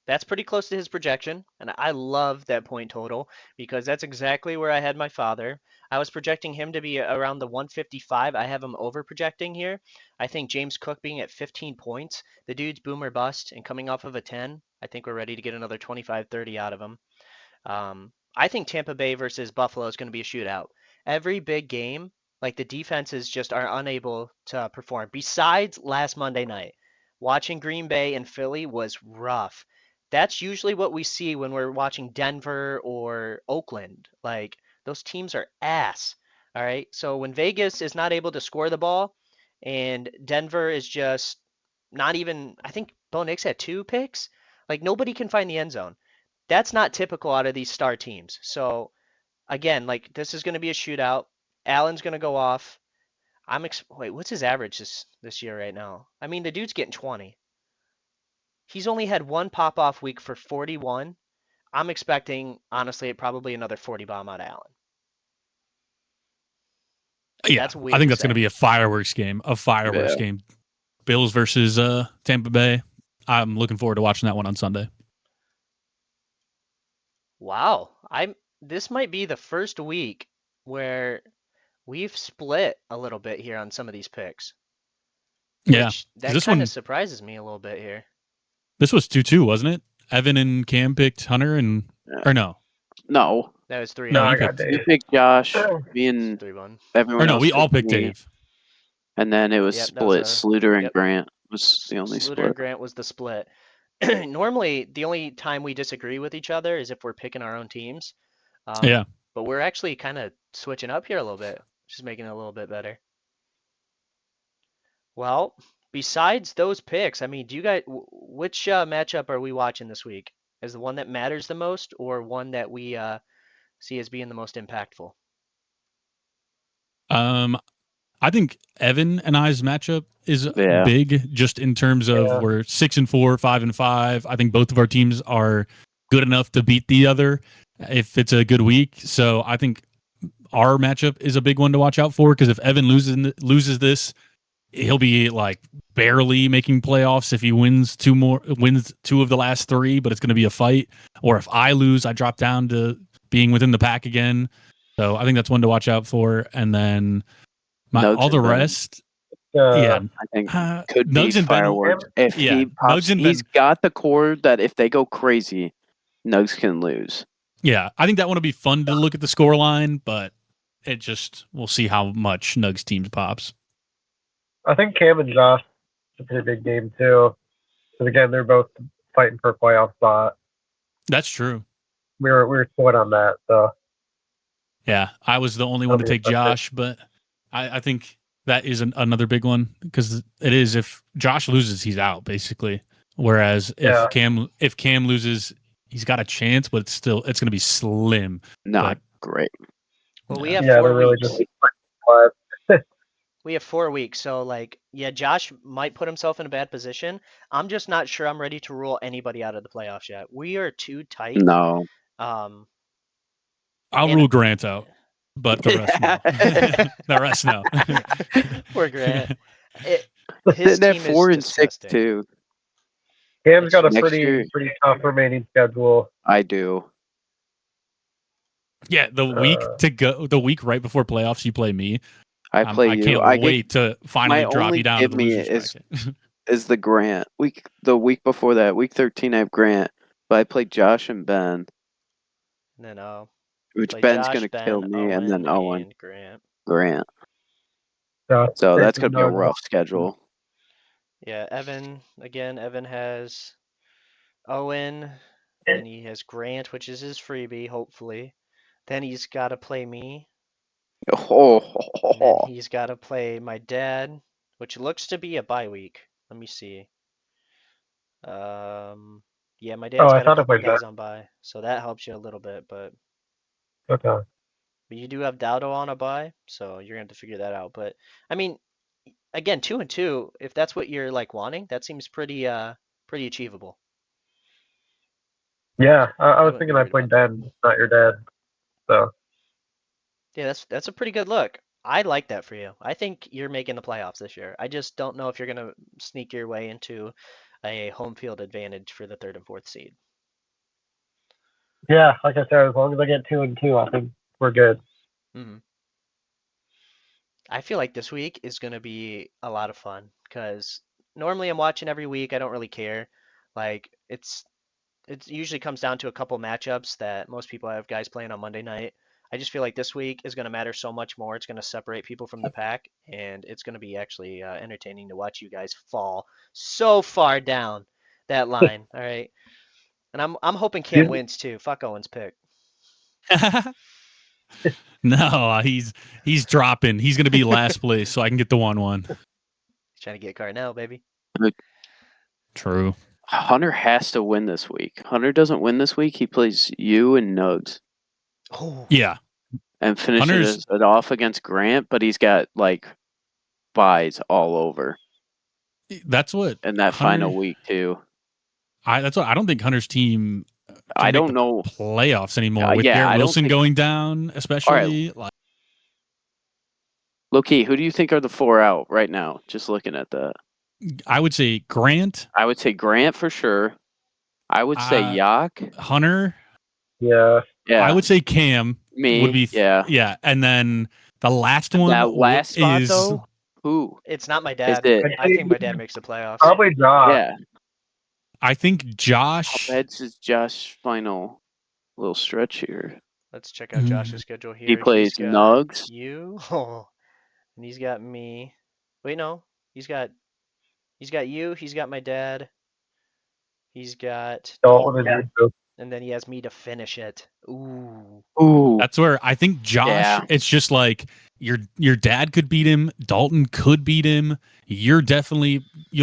that's pretty close to his projection, and I love that point total because that's exactly where I had my father. I was projecting him to be around the 155. I have him over projecting here. I think James Cook being at 15 points, the dude's boomer bust, and coming off of a 10, I think we're ready to get another 25-30 out of him. I think Tampa Bay versus Buffalo is going to be a shootout. Every big game, like the defenses just are unable to perform. Besides last Monday night, watching Green Bay and Philly was rough. That's usually what we see when we're watching Denver or Oakland. Like those teams are ass. All right. So when Vegas is not able to score the ball and Denver is just not even, I think Bo Nix had 2 picks. Like nobody can find the end zone. That's not typical out of these star teams. So again, like this is going to be a shootout. Allen's going to go off. Wait, what's his average this year right now? I mean, the dude's getting 20. He's only had one pop off week for 41. I'm expecting, honestly, probably another 40 bomb out of Allen. Yeah, That's weird I think to that's going to say. be a fireworks game. Bills versus Tampa Bay. I'm looking forward to watching that one on Sunday. Wow. this might be the first week where we've split a little bit here on some of these picks. Yeah. Which that This kind one- of surprises me a little bit here. This was 2-2, wasn't it? Evan and Cam picked Hunter or no? No. That was 3 No, No, you I got picked- You Dave. picked Josh, me and 3-1. everyone Or no, else we all picked picked me, Dave. and then it was Yep, that was split. Sluter and yep. Grant was the only Sluter split. and Grant was the split. Normally, the only time we disagree with each other is if we're picking our own teams. Yeah. But we're actually kind of switching up here a little bit, just making it a little bit better. Well, besides those picks, I mean, do you guys, which matchup are we watching this week? Is the one that matters the most, or one that we see as being the most impactful? I think Evan and I's matchup is Yeah. big, just in terms of Yeah. we're 6-4, 5-5. I think both of our teams are good enough to beat the other if it's a good week. So I think our matchup is a big one to watch out for, because if Evan loses this, he'll be like barely making playoffs. If he wins two of the last 3, but it's going to be a fight. Or if I lose, I drop down to being within the pack again. So I think that's one to watch out for. And then Nugs all the and Ben. rest, yeah, I think could be Nugs and Ben. fireworks. If Yeah, he pops, Nugs and he's Ben. got the core that if they go crazy, Nugs can lose. Yeah, I think that one will be fun to look at the score line, but we'll see how much Nugs teams pops. I think Cam and Josh is a pretty big game too. Because again, they're both fighting for a playoff spot. That's true. We were split on that, so Yeah, I was the only one to That'll be take Josh, but I think that is another big one, because it is, if Josh loses, he's out basically. Whereas Yeah. if Cam loses, he's got a chance, but it's going to be slim. Not great. Well, we Yeah. have yeah, 4 they're really weeks. just split. We have 4 weeks, so like, yeah, Josh might put himself in a bad position. I'm just not sure I'm ready to rule anybody out of the playoffs yet. We are too tight. No. Um, I'll And- rule Grant out, but the rest no. The rest no. Poor Grant. His They're team 4 is and 6 disgusting. too. Cam's got a Next pretty year- tough remaining schedule. I do. Yeah, the week right before playoffs, you play me. I play I you. can't I wait to finally my drop only you down to give the me losers bracket. is the Grant week. The week before that, week 13, I have Grant, but I play Josh and Ben, And then which play Ben's Josh, gonna Ben, kill me, and then Owen and Grant. Grant. So So that's Grant gonna be a and Nugs. rough schedule. Yeah, Evan again. Evan has Owen, and he has Grant, which is his freebie, hopefully. Then he's got to play me. And then he's got to play my dad, which looks to be a bye week. Let me see. Yeah, my dad's I got thought a I couple played guys that. on bye, so that helps you a little bit. But Okay. you do have Dowdo on a bye, so you're gonna have to figure that out. But I mean, again, 2-2. If that's what you're like wanting, that seems pretty achievable. Yeah, I was wouldn't be thinking I worried played about Ben, not your dad. So Yeah, that's a pretty good look. I like that for you. I think you're making the playoffs this year. I just don't know if you're gonna sneak your way into a home field advantage for the 3rd and 4th seed. yeah, like I said, as long as I get 2-2, I think we're good. hmm I feel like this week is gonna be a lot of fun because normally I'm watching every week. I don't really care. Like it usually comes down to a couple matchups that most people have guys playing on Monday night. I just feel like this week is going to matter so much more. It's going to separate people from the pack, and it's going to be actually entertaining to watch you guys fall so far down that line. All right, and I'm hoping Cam wins too. Fuck Owen's pick. No, he's dropping. He's going to be last place, so I can get the 1-1. He's trying to get Carnell, baby. True. Hunter has to win this week. Hunter doesn't win this week, he plays you and Nugs. Oh, Yeah. And finishes it off against Grant, but he's got like buys all over That's what. in that final week too. I don't think Hunter's team. I don't know playoffs anymore with yeah, Garrett I don't Wilson think- going down, especially. Loki, who do you think are the 4 out right now? Just looking at that. I would say Grant, I would say Grant for sure. I would say Yak. Hunter. Yeah, Yeah. I would say Cam Me. would be. Yeah. And then the last one That last spot is though. Who? It's not my Is dad. it? I think my dad makes the playoffs. Probably Josh. Yeah. I think How Josh. bad's is Josh's final little stretch here? Let's check out Josh's schedule here. He plays He's got Nugs. you, and he's got me. Wait, no, he's got you. He's got my dad. He's got Dalton Dalton, is and then he has me to finish it. Ooh. Ooh. That's where I think Josh. Yeah. It's just like your dad could beat him. Dalton could beat him. You'll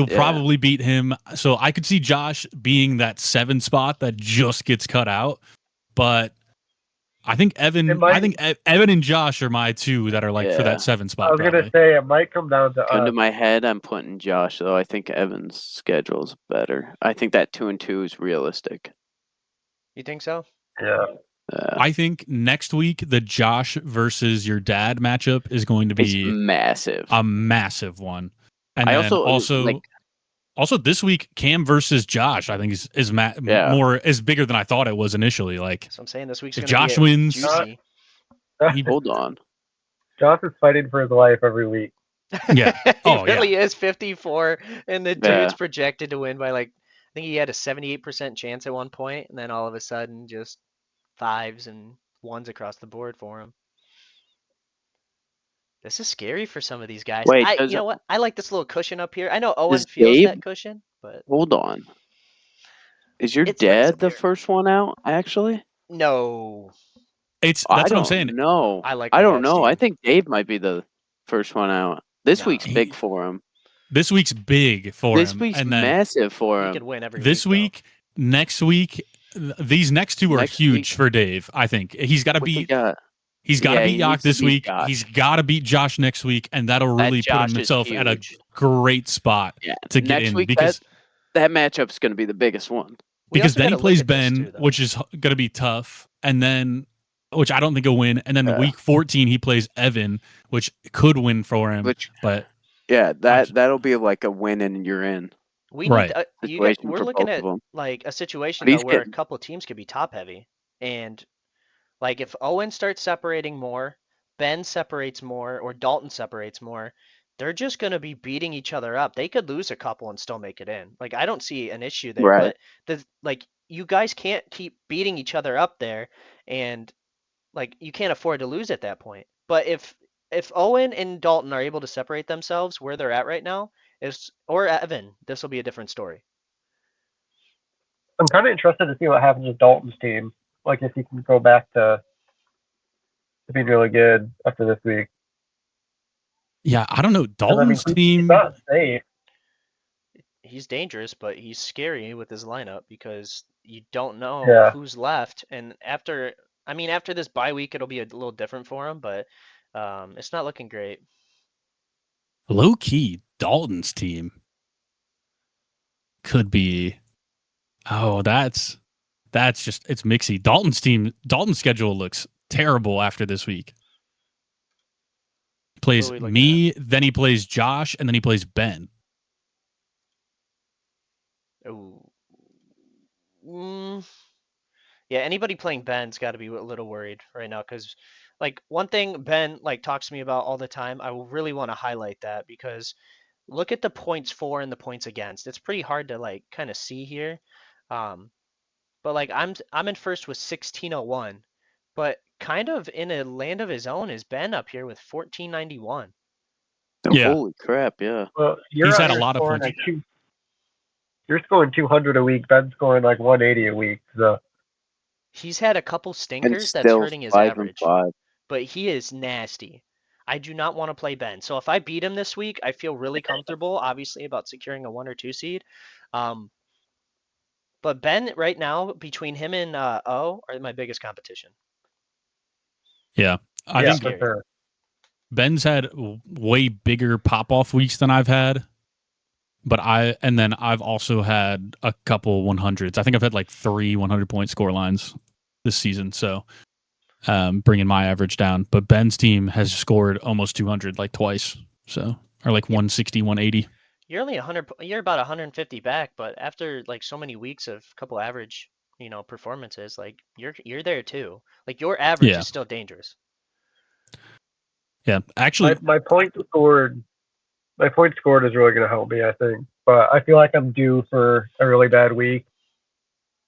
Yeah. probably beat him. So I could see Josh being that 7 spot that just gets cut out. But I think Evan. Evan and Josh are my 2 that are like for Yeah. that 7 spot. I was probably. gonna say it might come down to Gun to us. my head, I'm putting Josh though. I think Evan's schedule is better. I think that 2-2 is realistic. You think so? Yeah. I think next week the Josh versus your dad matchup is going to It's be massive. a massive one. And I then also, like- also this week Cam versus Josh I think is more is bigger than I thought it was initially. Like So I'm saying this week's if gonna Josh be wins, juicy. Hold on. Josh is fighting for his life every week. yeah. He Oh, really is 54, and the Yeah. dude's projected to win by like I think he had a 78% chance at one point, and then all of a sudden just 5s and 1s across the board for him. This is scary for some of these guys. Wait, You know what? I like this little cushion up here. I know Owen Does feels Dave- that cushion, but Hold on. Is your It's dad the weird. first one out, actually? no. That's I what I'm don't saying. know. I like I my don't dad's know. I team. think Dave might be the first one out. This No. week's big for him. This week's big for This him. week's and then massive for He him. could win every this week. week, next week, these next 2 are Next huge week- for Dave. I think he's got to What you beat. got? He's got to Yeah, beat he Yak needs to this beat week. Josh. He's got to beat Josh next week, and that'll That really Josh put is himself at a huge. great spot Yeah. to get Next in week, because that matchup's going to be the biggest one. We because also then he gotta look plays at this Ben, too, though. which is going to be tough, and then which I don't think he'll win, and then Yeah. week 14 he plays Evan, which could win for him, Which, but yeah, that'll be like a win and you're in We Right. need situation we're for looking both at of them. like a situation But he's though where getting- a couple teams could be top heavy, and like if Owen starts separating more, Ben separates more, or Dalton separates more, they're just gonna be beating each other up. They could lose a couple and still make it in. Like I don't see an issue there, Right. but you guys can't keep beating each other up there, and like you can't afford to lose at that point. But if Owen and Dalton are able to separate themselves where they're at right now, or Evan, this will be a different story. I'm kind of interested to see what happens with Dalton's team. Like if he can go back to being really good after this week. yeah, I don't know. 'Cause, I mean, Dalton's he's team. not safe. He's dangerous, but he's scary with his lineup because you don't know Yeah. who's left. And after this bye week, it'll be a little different for him, but it's not looking great. Low key, Dalton's team could be. Oh, that's just it's mixy. Dalton's schedule looks terrible after this week. He plays What are we looking me, then he plays Josh, and then he plays Ben. Ooh. Yeah, anybody playing Ben's got to be a little worried right now because, like, one thing Ben like talks to me about all the time, I really want to highlight that because look at the points for and the points against. It's pretty hard to like kind of see here, but like I'm in first with 1601, but kind of in a land of his own is Ben up here with 1491. Yeah. Holy crap! Yeah. Well, He's out had a here lot of scoring points. like you're scoring 200 a week. Ben's scoring like 180 a week. So He's had a couple And stinkers that's still hurting his 5 average, and 5. but he is nasty. I do not want to play Ben. So if I beat him this week, I feel really comfortable, obviously, about securing a 1 or 2 seed. But Ben right now, between him and O, are my biggest competition. Yeah. I yeah, think for sure. Ben's had way bigger pop off weeks than I've had. But I've also had a couple 100s. I think I've had like 3 100-point score lines this season. So bringing my average down. But Ben's team has scored almost 200 like twice. So, or like 160, 180. You're only 100. You're about 150 back, but after like so many weeks of couple average, performances, like you're there too. Like your average is still dangerous. Yeah, actually, my point scored is really going to help me, I think. But I feel like I'm due for a really bad week.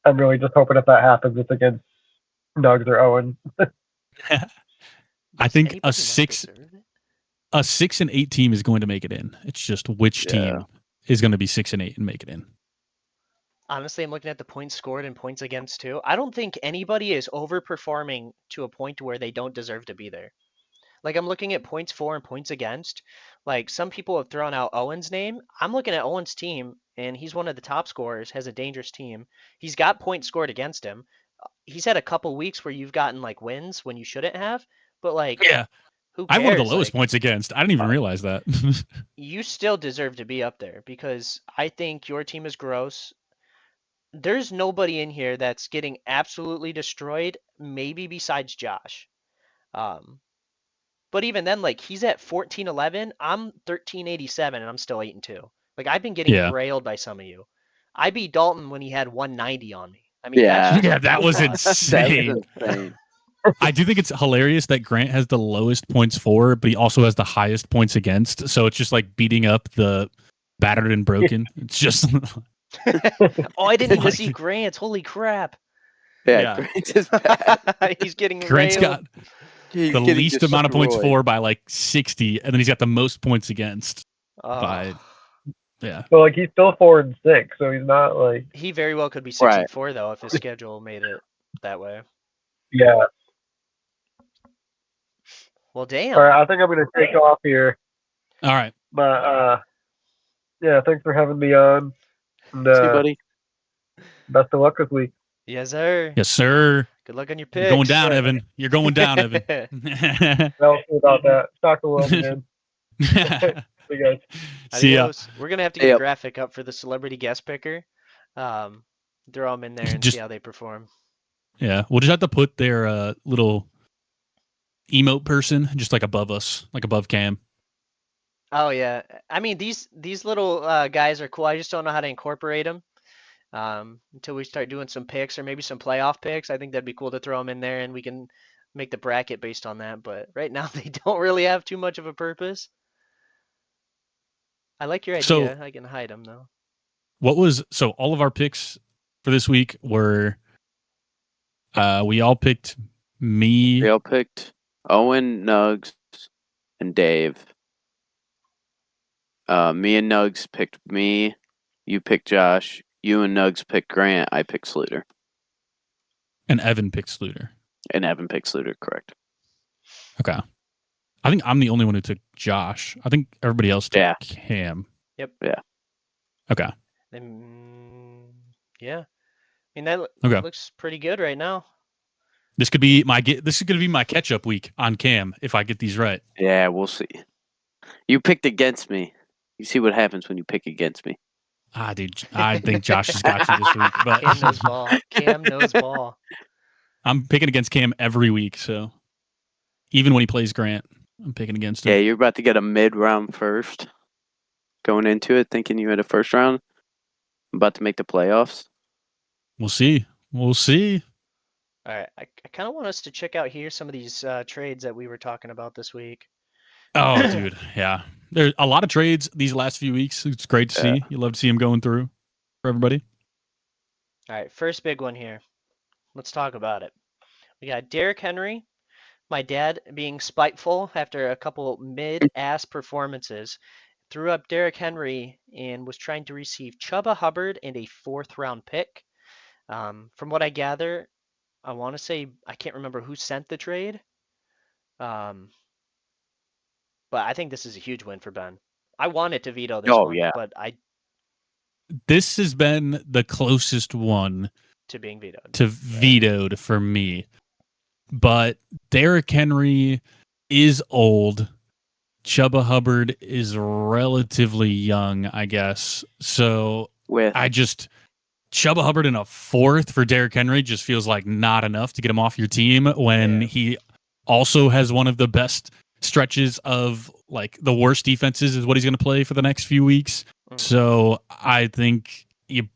I'm really just hoping if that happens, it's against Nugs or Owen. I think a 6-8 team is going to make it in. It's just which team is going to be 6-8 and make it in. Honestly, I'm looking at the points scored and points against too. I don't think anybody is overperforming to a point where they don't deserve to be there. Like I'm looking at points for and points against. Like some people have thrown out Owen's name. I'm looking at Owen's team, and he's one of the top scorers, has a dangerous team. He's got points scored against him. He's had a couple weeks where you've gotten like wins when you shouldn't have, but like who cares? I have one of the lowest points against. I didn't even realize that. You still deserve to be up there because I think your team is gross. There's nobody in here that's getting absolutely destroyed, maybe besides Josh. But even then, like he's at 1411, I'm 1387, and I'm still 8-2. Like I've been getting railed by some of you. I beat Dalton when he had 190 on me. I mean, that was insane. I do think it's hilarious that Grant has the lowest points for, but he also has the highest points against. So it's just like beating up the battered and broken. It's just. Oh, I didn't even see Grant's. Holy crap! Yeah. Grant is bad. He's getting Grant's railed. got the least amount of points for by like 60, and then he's got the most points against by. Yeah. So like he's still 4-6, so he's not like. He very well could be 6-4 though if his schedule made it that way. Yeah. Well, damn. All right, I think I'm gonna take off here. All right. But yeah, thanks for having me on. And, see you, buddy. Best of luck this week. Yes, sir. Yes, sir. Good luck on your picks. You're going down, Evan. You're going down, Evan. I'll see about that. Stock the world again. See you guys. See ya. We're gonna have to get a graphic up for the celebrity guest picker. Throw them in there and see how they perform. Yeah, we'll just have to put their little emote person just like above us, like above Cam. Oh yeah, I mean these little guys are cool. I just don't know how to incorporate them until we start doing some picks or maybe some playoff picks. I think that'd be cool to throw them in there and we can make the bracket based on that. But right now they don't really have too much of a purpose. I like your idea. So, I can hide them though. All of our picks for this week were we all picked me. We all picked Owen, Nugs, and Dave. Me and Nugs picked me. You picked Josh. You and Nugs picked Grant. I picked Sluter. And Evan picked Sluter. Correct. Okay. I think I'm the only one who took Josh. I think everybody else took Cam. Yep. Yeah. Okay. Yeah. I mean that looks pretty good right now. This could be this is going to be my catch-up week on Cam if I get these right. Yeah, we'll see. You picked against me. You see what happens when you pick against me. Dude, I think Josh has got you this week. But Cam knows ball. Cam knows ball. I'm picking against Cam every week, so even when he plays Grant, I'm picking against him. Yeah, you're about to get a mid-round first. Going into it, thinking you had a first round. About to make the playoffs. We'll see. We'll see. All right. I kind of want us to check out here some of these trades that we were talking about this week. Oh, dude. Yeah. There's a lot of trades these last few weeks. It's great to see. You love to see them going through for everybody. All right. First big one here. Let's talk about it. We got Derrick Henry. My dad, being spiteful after a couple mid-ass performances, threw up Derrick Henry and was trying to receive Chuba Hubbard and a 4th-round pick. From what I gather, I want to say I can't remember who sent the trade. But I think this is a huge win for Ben. I wanted to veto this one, but this has been the closest one to being vetoed. Vetoed for me. But Derrick Henry is old. Chuba Hubbard is relatively young, I guess. So Chuba Hubbard in a 4th for Derrick Henry just feels like not enough to get him off your team when he also has one of the best stretches of like the worst defenses is what he's going to play for the next few weeks. So I think you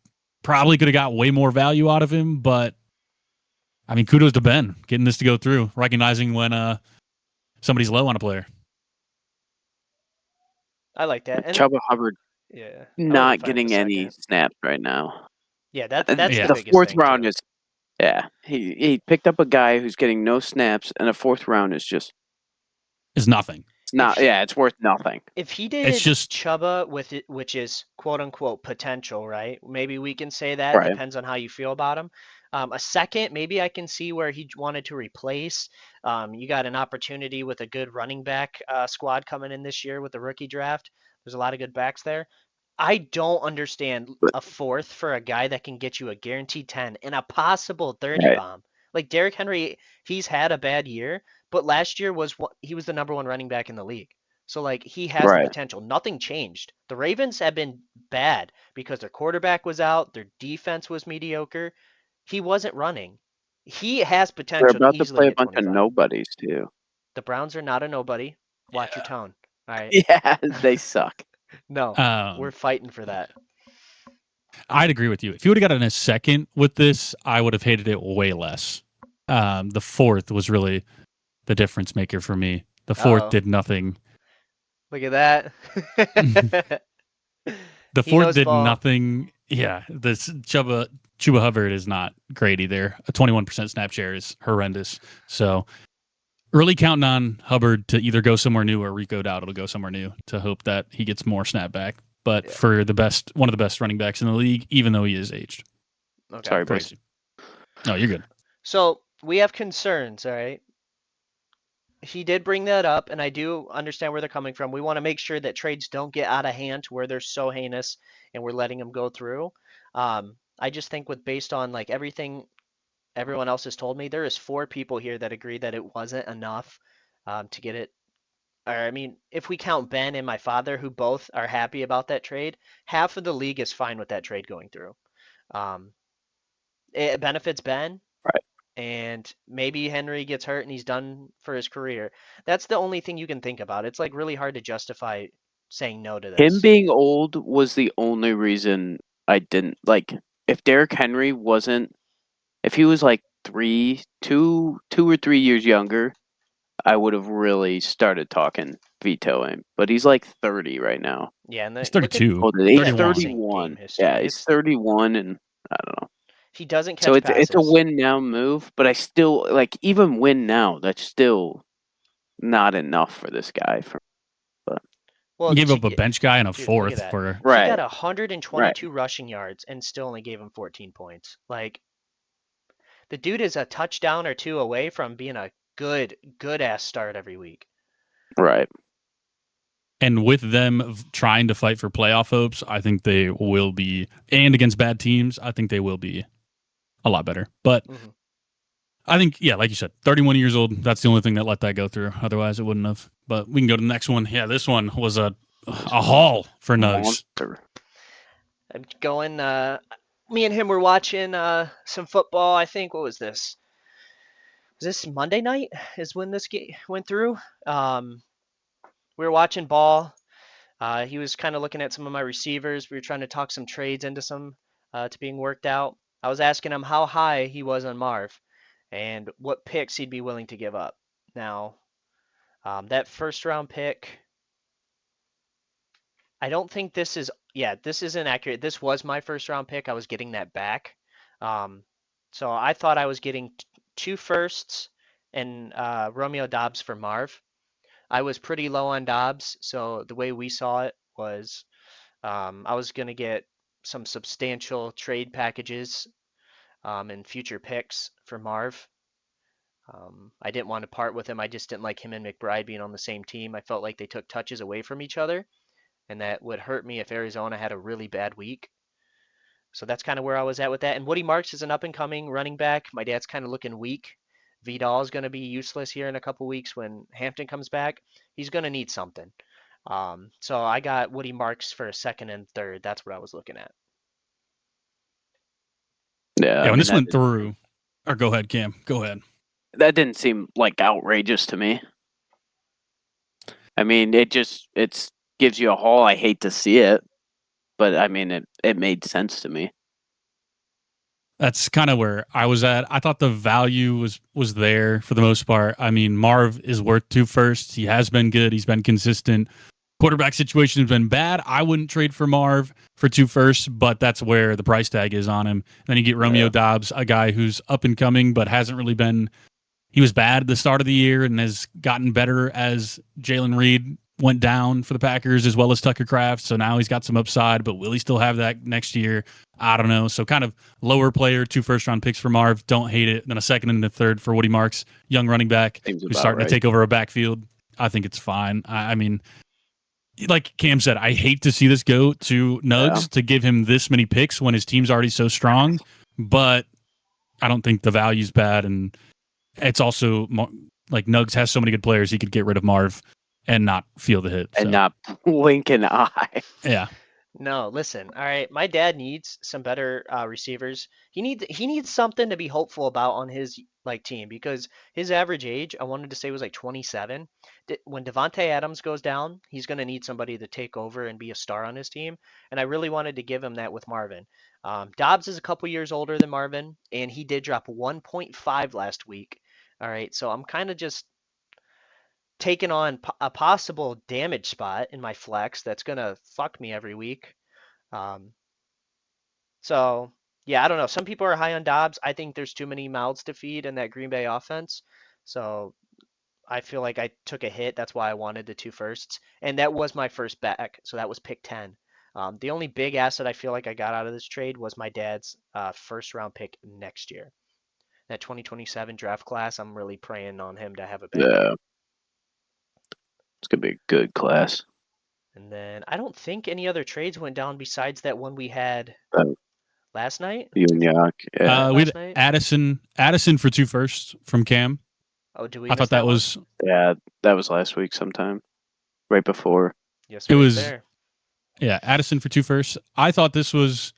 probably could have got way more value out of him, but I mean, kudos to Ben getting this to go through, recognizing when somebody's low on a player. I like that. And Chuba Hubbard yeah, not getting any snaps right now. Yeah, that's the the biggest fourth thing, round too. is he picked up a guy who's getting no snaps, and a fourth round is just nothing. It's not. It's worth nothing. If he did It's just Chuba with it, which is quote unquote potential, right? Maybe we can say that. Right. Depends on how you feel about him. A second, maybe I can see where he wanted to replace. You got an opportunity with a good running back squad coming in this year with the rookie draft. There's a lot of good backs there. I don't understand a fourth for a guy that can get you a guaranteed 10 and a possible 30 bomb. Like Derrick Henry, he's had a bad year, but last year he was the number one running back in the league. So like he has the potential. Nothing changed. The Ravens have been bad because their quarterback was out, their defense was mediocre. He wasn't running. He has potential. They're about to to easily play a hit bunch 25. of nobodies too. The Browns are not a nobody. Watch your tone. All right. Yeah, they suck. No, we're fighting for that. I'd agree with you. If you would have gotten a second with this, I would have hated it way less. The fourth was really the difference maker for me. The fourth did nothing. Look at that. The fourth did nothing. Yeah, this Chuba Hubbard is not great either. A 21% snap share is horrendous. So really counting on Hubbard to either go somewhere new or Rico Dowdle to go somewhere new to hope that he gets more snapback. But for one of the best running backs in the league, even though he is aged. Okay. Sorry, Bruce. No, you're good. So we have concerns, all right? He did bring that up, and I do understand where they're coming from. We want to make sure that trades don't get out of hand to where they're so heinous and we're letting them go through. I just think based on like everything everyone else has told me, there is 4 people here that agree that it wasn't enough to get it. Or I mean, if we count Ben and my father, who both are happy about that trade, half of the league is fine with that trade going through. It benefits Ben. Right. And maybe Henry gets hurt and he's done for his career. That's the only thing you can think about. It's like really hard to justify saying no to this. Him being old was the only reason I didn't like. If Derrick Henry wasn't, if he was like 2 or 3 years younger, I would have really started talking vetoing. But he's like 30 right now. Yeah, and he's 32. He's 31. Yeah, he's 31, and I don't know. He doesn't catch so it's passes. It's a win now move, but I still like even win now. That's still not enough for this guy. Well, he gave up a bench guy and a fourth for He got 122 rushing yards and still only gave him 14 points. Like the dude is a touchdown or 2 away from being a good ass start every week. Right. And with them trying to fight for playoff hopes, I think they will be, and against bad teams, I think they will be a lot better. But I think, yeah, like you said, 31 years old, that's the only thing that let that go through. Otherwise, it wouldn't have. But we can go to the next one. Yeah, this one was a haul for Nugs. I'm going, me and him were watching some football. I think, what was this? Was this Monday night is when this game went through? We were watching ball. He was kind of looking at some of my receivers. We were trying to talk some trades into some to being worked out. I was asking him how high he was on Marv and what picks he'd be willing to give up. Now, that first round pick, I don't think this is, this isn't accurate. This was my first round pick. I was getting that back. So I thought I was getting 2 firsts and Romeo Doubs for Marv. I was pretty low on Doubs, so the way we saw it was I was going to get some substantial trade packages and future picks for Marv. I didn't want to part with him. I just didn't like him and McBride being on the same team. I felt like they took touches away from each other, and that would hurt me if Arizona had a really bad week. So that's kind of where I was at with that. And Woody Marks is an up-and-coming running back. My dad's kind of looking weak. Vidal is going to be useless here in a couple weeks when Hampton comes back. He's going to need something. So I got Woody Marks for a second and third. That's what I was looking at. Yeah, when this went through, or go ahead, Cam. Go ahead. That didn't seem like outrageous to me. I mean, it gives you a haul. I hate to see it, but I mean, it made sense to me. That's kind of where I was at. I thought the value was there for the most part. I mean, Marv is worth 2 firsts. He has been good. He's been consistent. Quarterback situation has been bad. I wouldn't trade for Marv for 2 firsts, but that's where the price tag is on him. And then you get Romeo Dobbs, a guy who's up and coming, but hasn't really been. He was bad at the start of the year and has gotten better as Jalen Reed went down for the Packers, as well as Tucker Kraft. So now he's got some upside, but will he still have that next year? I don't know. So kind of lower player, 2 first-round picks for Marv. Don't hate it. Then a second and a third for Woody Marks, young running back who's starting to take over a backfield. I think it's fine. I mean, like Cam said, I hate to see this go to Nugs to give him this many picks when his team's already so strong, but I don't think the value's bad. And it's also like Nugs has so many good players, he could get rid of Marv and not feel the hit. And not blink an eye. Yeah. No, listen. All right, my dad needs some better receivers. He needs something to be hopeful about on his team, because his average age, I wanted to say, was like 27. When Devontae Adams goes down, he's going to need somebody to take over and be a star on his team. And I really wanted to give him that with Marvin. Dobbs is a couple years older than Marvin, and he did drop 1.5 last week. All right, so I'm kind of just taking on a possible damage spot in my flex that's going to fuck me every week. So, yeah, I don't know. Some people are high on Dobbs. I think there's too many mouths to feed in that Green Bay offense. So I feel like I took a hit. That's why I wanted the 2 firsts. And that was my first back. So that was pick 10. The only big asset I feel like I got out of this trade was my dad's first-round pick next year. That 2027 draft class, I'm really praying on him to have a big year. It's going to be a good class. And then I don't think any other trades went down besides that one we had last night. Uniac. Yeah. We had Addison for 2 firsts from Cam. Oh, do we? I thought that one? was. Yeah, that was last week sometime. Right before. Yes, it was there. Yeah, Addison for 2 firsts. I thought this was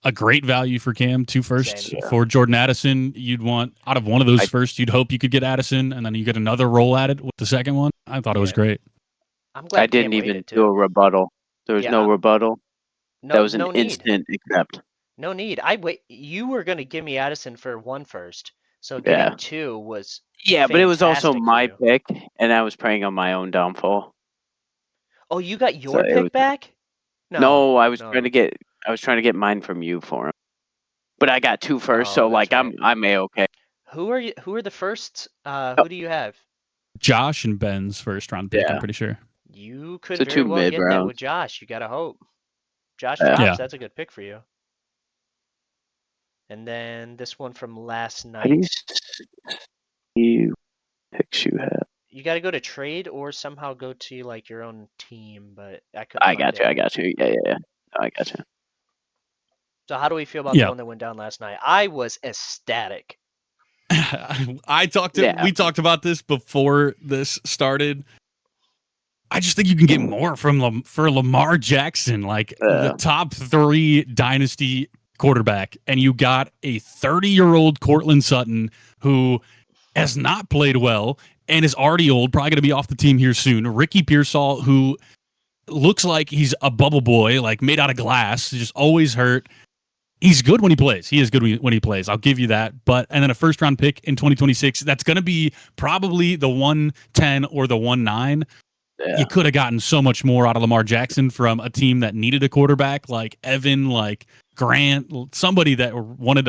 a great value for Cam, 2 firsts for Jordan Addison. You'd want out of one of those first, you'd hope you could get Addison, and then you get another roll at it with the second one. I thought it was great. I'm glad I didn't even do a rebuttal. There was no rebuttal. No, that was an no instant accept. No need. You were going to give me Addison for 1 first, so getting 2 was but it was also my pick, and I was preying on my own downfall. Oh, you got your pick back? No, I was trying to get mine from you for him, but I got 2 first, so like right. I'm a-okay. Who are the firsts? Who do you have? Josh and Ben's first round pick. I'm pretty sure. You could very well get that with Josh. You gotta hope. Josh Dobbs, that's a good pick for you. And then this one from last night. You picks you have. You got to go to trade or somehow go to like your own team, but I got you. Yeah. I got you. So how do we feel about the one that went down last night? I was ecstatic. We talked about this before this started. I just think you can get more for Lamar Jackson, like the top 3 dynasty quarterback, and you got a 30-year-old Cortland Sutton who has not played well and is already old, probably going to be off the team here soon. Ricky Pearsall, who looks like he's a bubble boy, like made out of glass, just always hurt. He's good when he plays. He is good when he plays. I'll give you that. And then a first-round pick in 2026, that's going to be probably the 110 or the 19. Yeah. You could have gotten so much more out of Lamar Jackson from a team that needed a quarterback like Evan, like Grant, somebody that wanted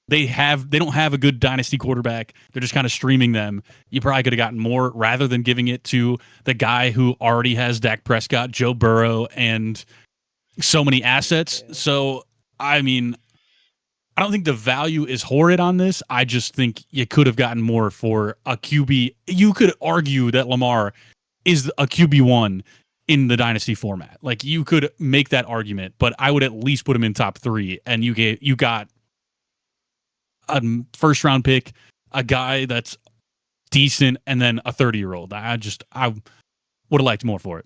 they don't have a good dynasty quarterback. They're just kind of streaming them. You probably could have gotten more rather than giving it to the guy who already has Dak Prescott, Joe Burrow, and so many assets. So, I mean, I don't think the value is horrid on this. I just think you could have gotten more for a QB. You could argue that Lamar is a QB1 in the dynasty format. Like, you could make that argument, but I would at least put him in top 3. And you got a first round pick, a guy that's decent, and then a 30-year-old. I would have liked more for it.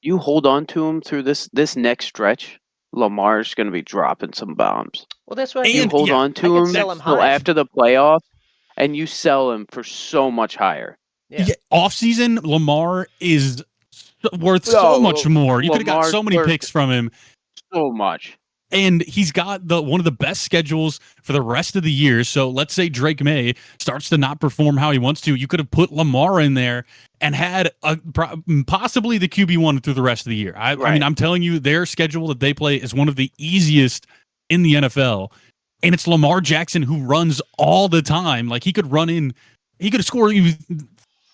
You hold on to him through this next stretch. Lamar's going to be dropping some bombs. Well, that's why you hold on to him until after the playoffs, and you sell him for so much higher. Yeah. Off-season, Lamar is worth so much more. You could have got so many picks from him. So much. And he's got one of the best schedules for the rest of the year. So let's say Drake May starts to not perform how he wants to. You could have put Lamar in there and had possibly the QB1 through the rest of the year. I mean, I'm telling you, their schedule that they play is one of the easiest in the NFL. And it's Lamar Jackson who runs all the time. Like he could score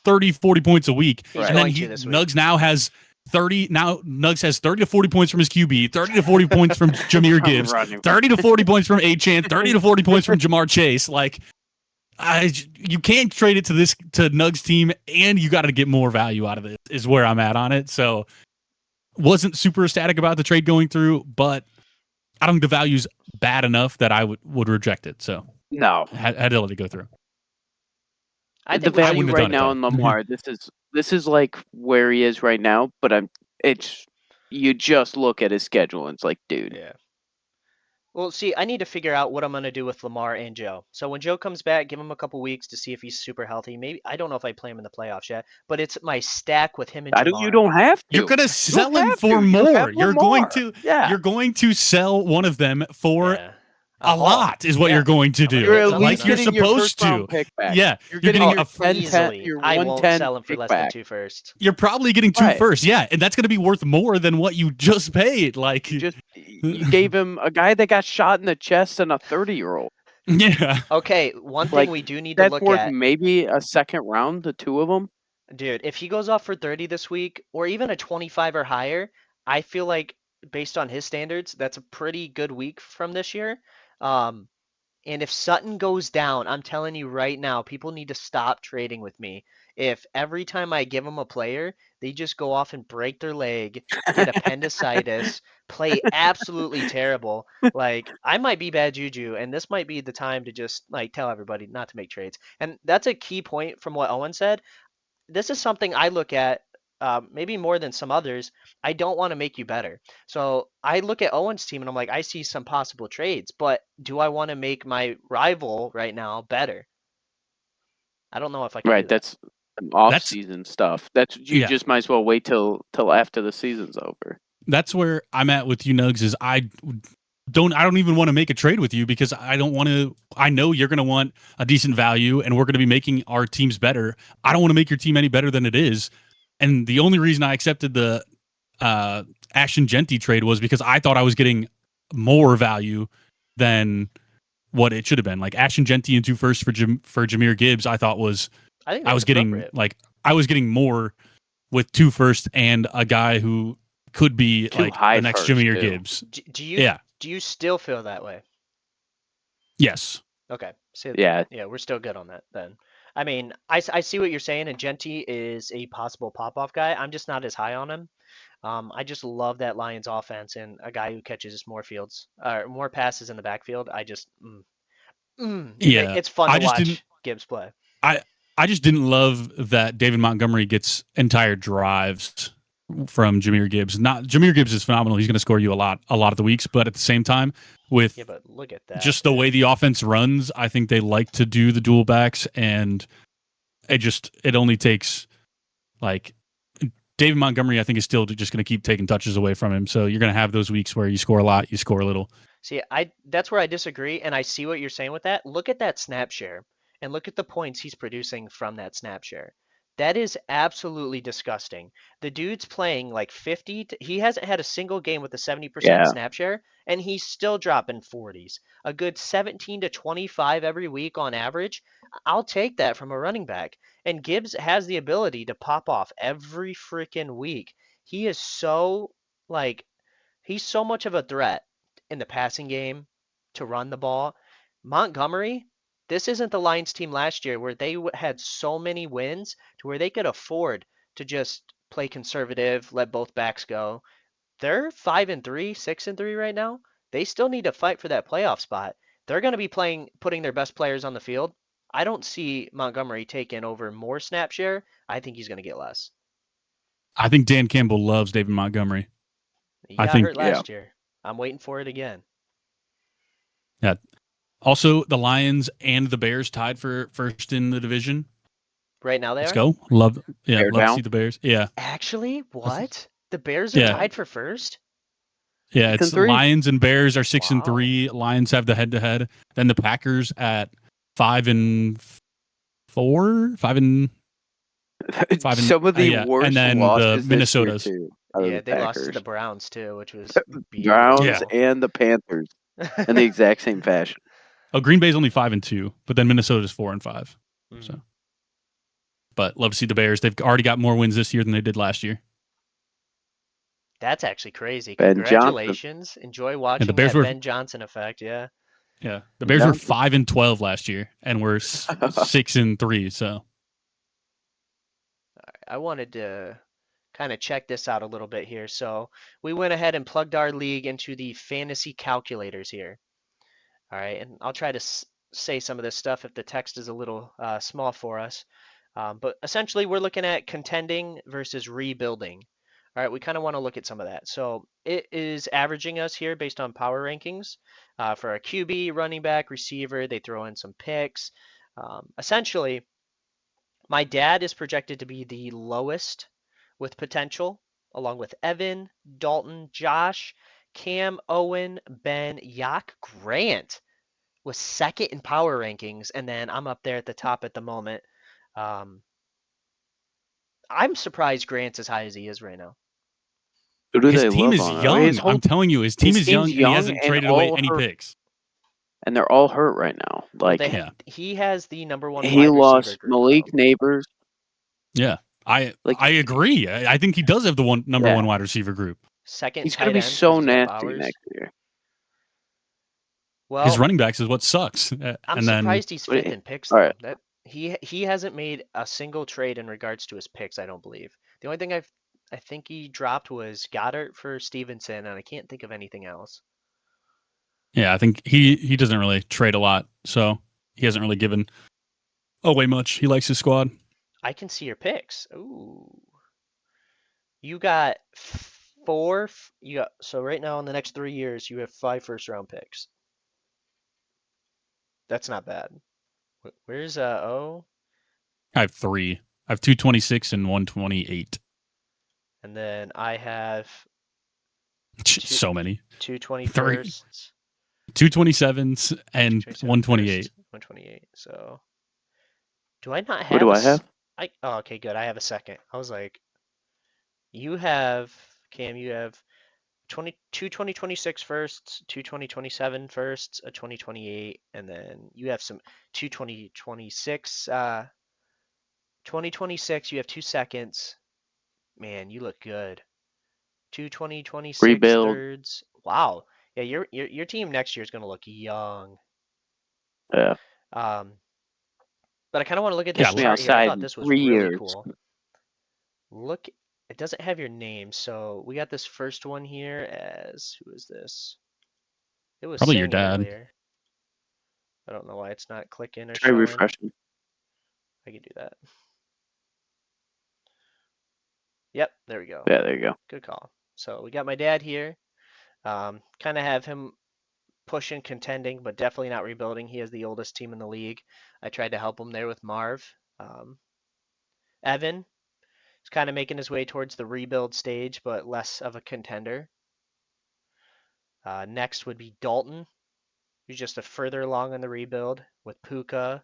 30, 40 points a week. He's and then Nugs now has 30. Now Nugs has 30 to 40 points from his QB, 30 to 40 points from Jahmyr Gibbs, 30 to 40 points from Achane, 30 to 40 points from Jamar Chase. Like, you can't trade it to Nugs team, and you got to get more value out of it. Is where I'm at on it. So, wasn't super ecstatic about the trade going through, but I don't think the value's bad enough that I would reject it. So, no, had to let it go through. I think the value right now in Lamar, this is like where he is right now, but you just look at his schedule and it's like, dude. Yeah. Well, see, I need to figure out what I'm going to do with Lamar and Joe. So when Joe comes back, give him a couple weeks to see if he's super healthy. Maybe I don't know if I play him in the playoffs yet, but it's my stack with him and Jamar. You don't have to. You're going to sell him for more. You're going to sell one of them for a lot is what you're going to do. Like you're supposed to. Yeah. You're getting your 10, your 110 I won't sell him for less than 2 firsts. You're probably getting 2 firsts. Yeah. And that's going to be worth more than what you just paid. Like you gave him a guy that got shot in the chest and a 30-year-old. Yeah. Okay. One thing we do need to look at. Maybe a second round, the 2 of them. Dude, if he goes off for 30 this week or even a 25 or higher, I feel like based on his standards, that's a pretty good week from this year. And if Sutton goes down, I'm telling you right now, people need to stop trading with me. If every time I give them a player, they just go off and break their leg, get appendicitis, play absolutely terrible, like I might be bad juju, and this might be the time to just like tell everybody not to make trades. And that's a key point from what Owen said. This is something I look at maybe more than some others. I don't want to make you better. So I look at Owen's team and I'm like, I see some possible trades, but do I want to make my rival right now better? I don't know if I can. Right, that's off-season stuff. You just might as well wait till after the season's over. That's where I'm at with you, Nugs. Is I don't even want to make a trade with you because I don't want to. I know you're going to want a decent value, and we're going to be making our teams better. I don't want to make your team any better than it is. And the only reason I accepted the Ashton Genty trade was because I thought I was getting more value than what it should have been. Like Ashton Genty and 2 firsts for Jahmyr Gibbs, I thought I was getting more with 2 firsts and a guy who could be like the next Jahmyr Gibbs. Do you still feel that way? Yes. Okay. So yeah, we're still good on that then. I mean, I see what you're saying, and Genty is a possible pop-off guy. I'm just not as high on him. I just love that Lions offense and a guy who catches more passes in the backfield. It's fun to watch Gibbs play. I just didn't love that David Montgomery gets entire drives from Jahmyr Gibbs. Jahmyr Gibbs is phenomenal. He's going to score you a lot of the weeks, but at the same time, with but look at that. Just the way the offense runs, I think they like to do the dual backs, and it only takes like David Montgomery, I think, is still just going to keep taking touches away from him. So you're going to have those weeks where you score a lot, you score a little. See, that's where I disagree, and I see what you're saying with that. Look at that snap share, and look at the points he's producing from that snap share. That is absolutely disgusting. The dude's playing like 50. He hasn't had a single game with a 70% snap share, and he's still dropping 40s. A good 17 to 25 every week on average. I'll take that from a running back. And Gibbs has the ability to pop off every freaking week. He is he's so much of a threat in the passing game to run the ball. Montgomery, this isn't the Lions team last year where they had so many wins to where they could afford to just play conservative, let both backs go. They're 5-3, 6-3 right now. They still need to fight for that playoff spot. They're going to be putting their best players on the field. I don't see Montgomery taking over more snap share. I think he's going to get less. I think Dan Campbell loves David Montgomery. He got hurt last year. I'm waiting for it again. Yeah. Also, the Lions and the Bears tied for first in the division. Right now Let's go. Love to see the Bears. Yeah. Actually, what? The Bears are tied for first? Yeah, 6 it's and 3. Lions and Bears are 6 and Wow. 3. Lions have the head-to-head. Then the Packers at 5 and 4, 5 and 5 and Some of the yeah, worst and then the losses this year Minnesotas. too. Out of Yeah, the they lost to Packers. the Browns too, which was Browns beautiful. and the Panthers in the exact same fashion. Oh, Green Bay's only 5 and 2, but then Minnesota's 4 and 5. Mhm. So, but love to see the Bears. They've already got more wins this year than they did last year. That's actually crazy. Ben Johnson. Congratulations. Enjoy watching Bears that were- Ben Johnson effect. Yeah. Yeah, the Bears were Johnson. 5 and 12 last year, and we're 6 and 3. So I wanted to kind of check this out a little bit here. So we went ahead and plugged our league into the fantasy calculators here. All right, and I'll try to say some of this stuff if the text is a little small for us. But essentially, we're looking at contending versus rebuilding. All right, we kind of want to look at some of that. So it is averaging us here based on power rankings for a QB, running back, receiver. They throw in some picks. Essentially, my dad is projected to be the lowest with potential, along with Evan, Dalton, Josh, Cam, Owen, Ben, Yak, Grant was second in power rankings, and then I'm up there at the top at the moment. I'm surprised Grant's as high as he is right now. Who do his they team love is on? young. His whole, I'm telling you, his team his is young, team's and he young hasn't and traded away all any hurt. picks. and they're all hurt right now. Like Yeah. He has the number one he wide lost receiver group. Malik though. Neighbors. Yeah, I Like- agree. I think he does have the number Yeah. one wide receiver group. Second He's tight gonna be end so 'cause you have nasty Bowers. next year. Well, His running backs is what sucks. I'm and then surprised he's But fifth in picks. all Though. right. That he hasn't made a single trade in regards to his picks. I don't believe. The only thing I think he dropped was Goddard for Stevenson, and I can't think of anything else. yeah, I think he doesn't really trade a lot, so he hasn't really given away much. He likes his squad. I can see your picks. Ooh, you got four. You got so right now in the next 3 years you have 5 first-round picks. That's not bad. Where's O? I have 3. I have 226 and 128. And then I have So many. 221st. 227s and 128. 128. So, do I not have? What do I have? Oh, okay, good. I have a second. I was like, you have Cam. You have 2026 firsts, 2027 firsts, a 2028, and then you have some 2026. 2026. You have 2 seconds. Man, you look good. 2026 Rebuild. thirds. Wow. Yeah, your team next year is going to look young. Yeah. But I kind of want to look at Yeah, this me chart here. I outside thought in this was 3 really years. cool. Look, it doesn't have your name, so we got this first one here as who is this? It was Probably your saying dad. earlier. I don't know why it's not clicking or Try showing. refreshing. I can do that. Yep, there we go. Yeah, there you go. Good call. So we got my dad here. Kind of have him pushing, contending, but definitely not rebuilding. He has the oldest team in the league. I tried to help him there with Marv. Evan is kind of making his way towards the rebuild stage, but less of a contender. Next would be Dalton, who's just a further along in the rebuild with Puka,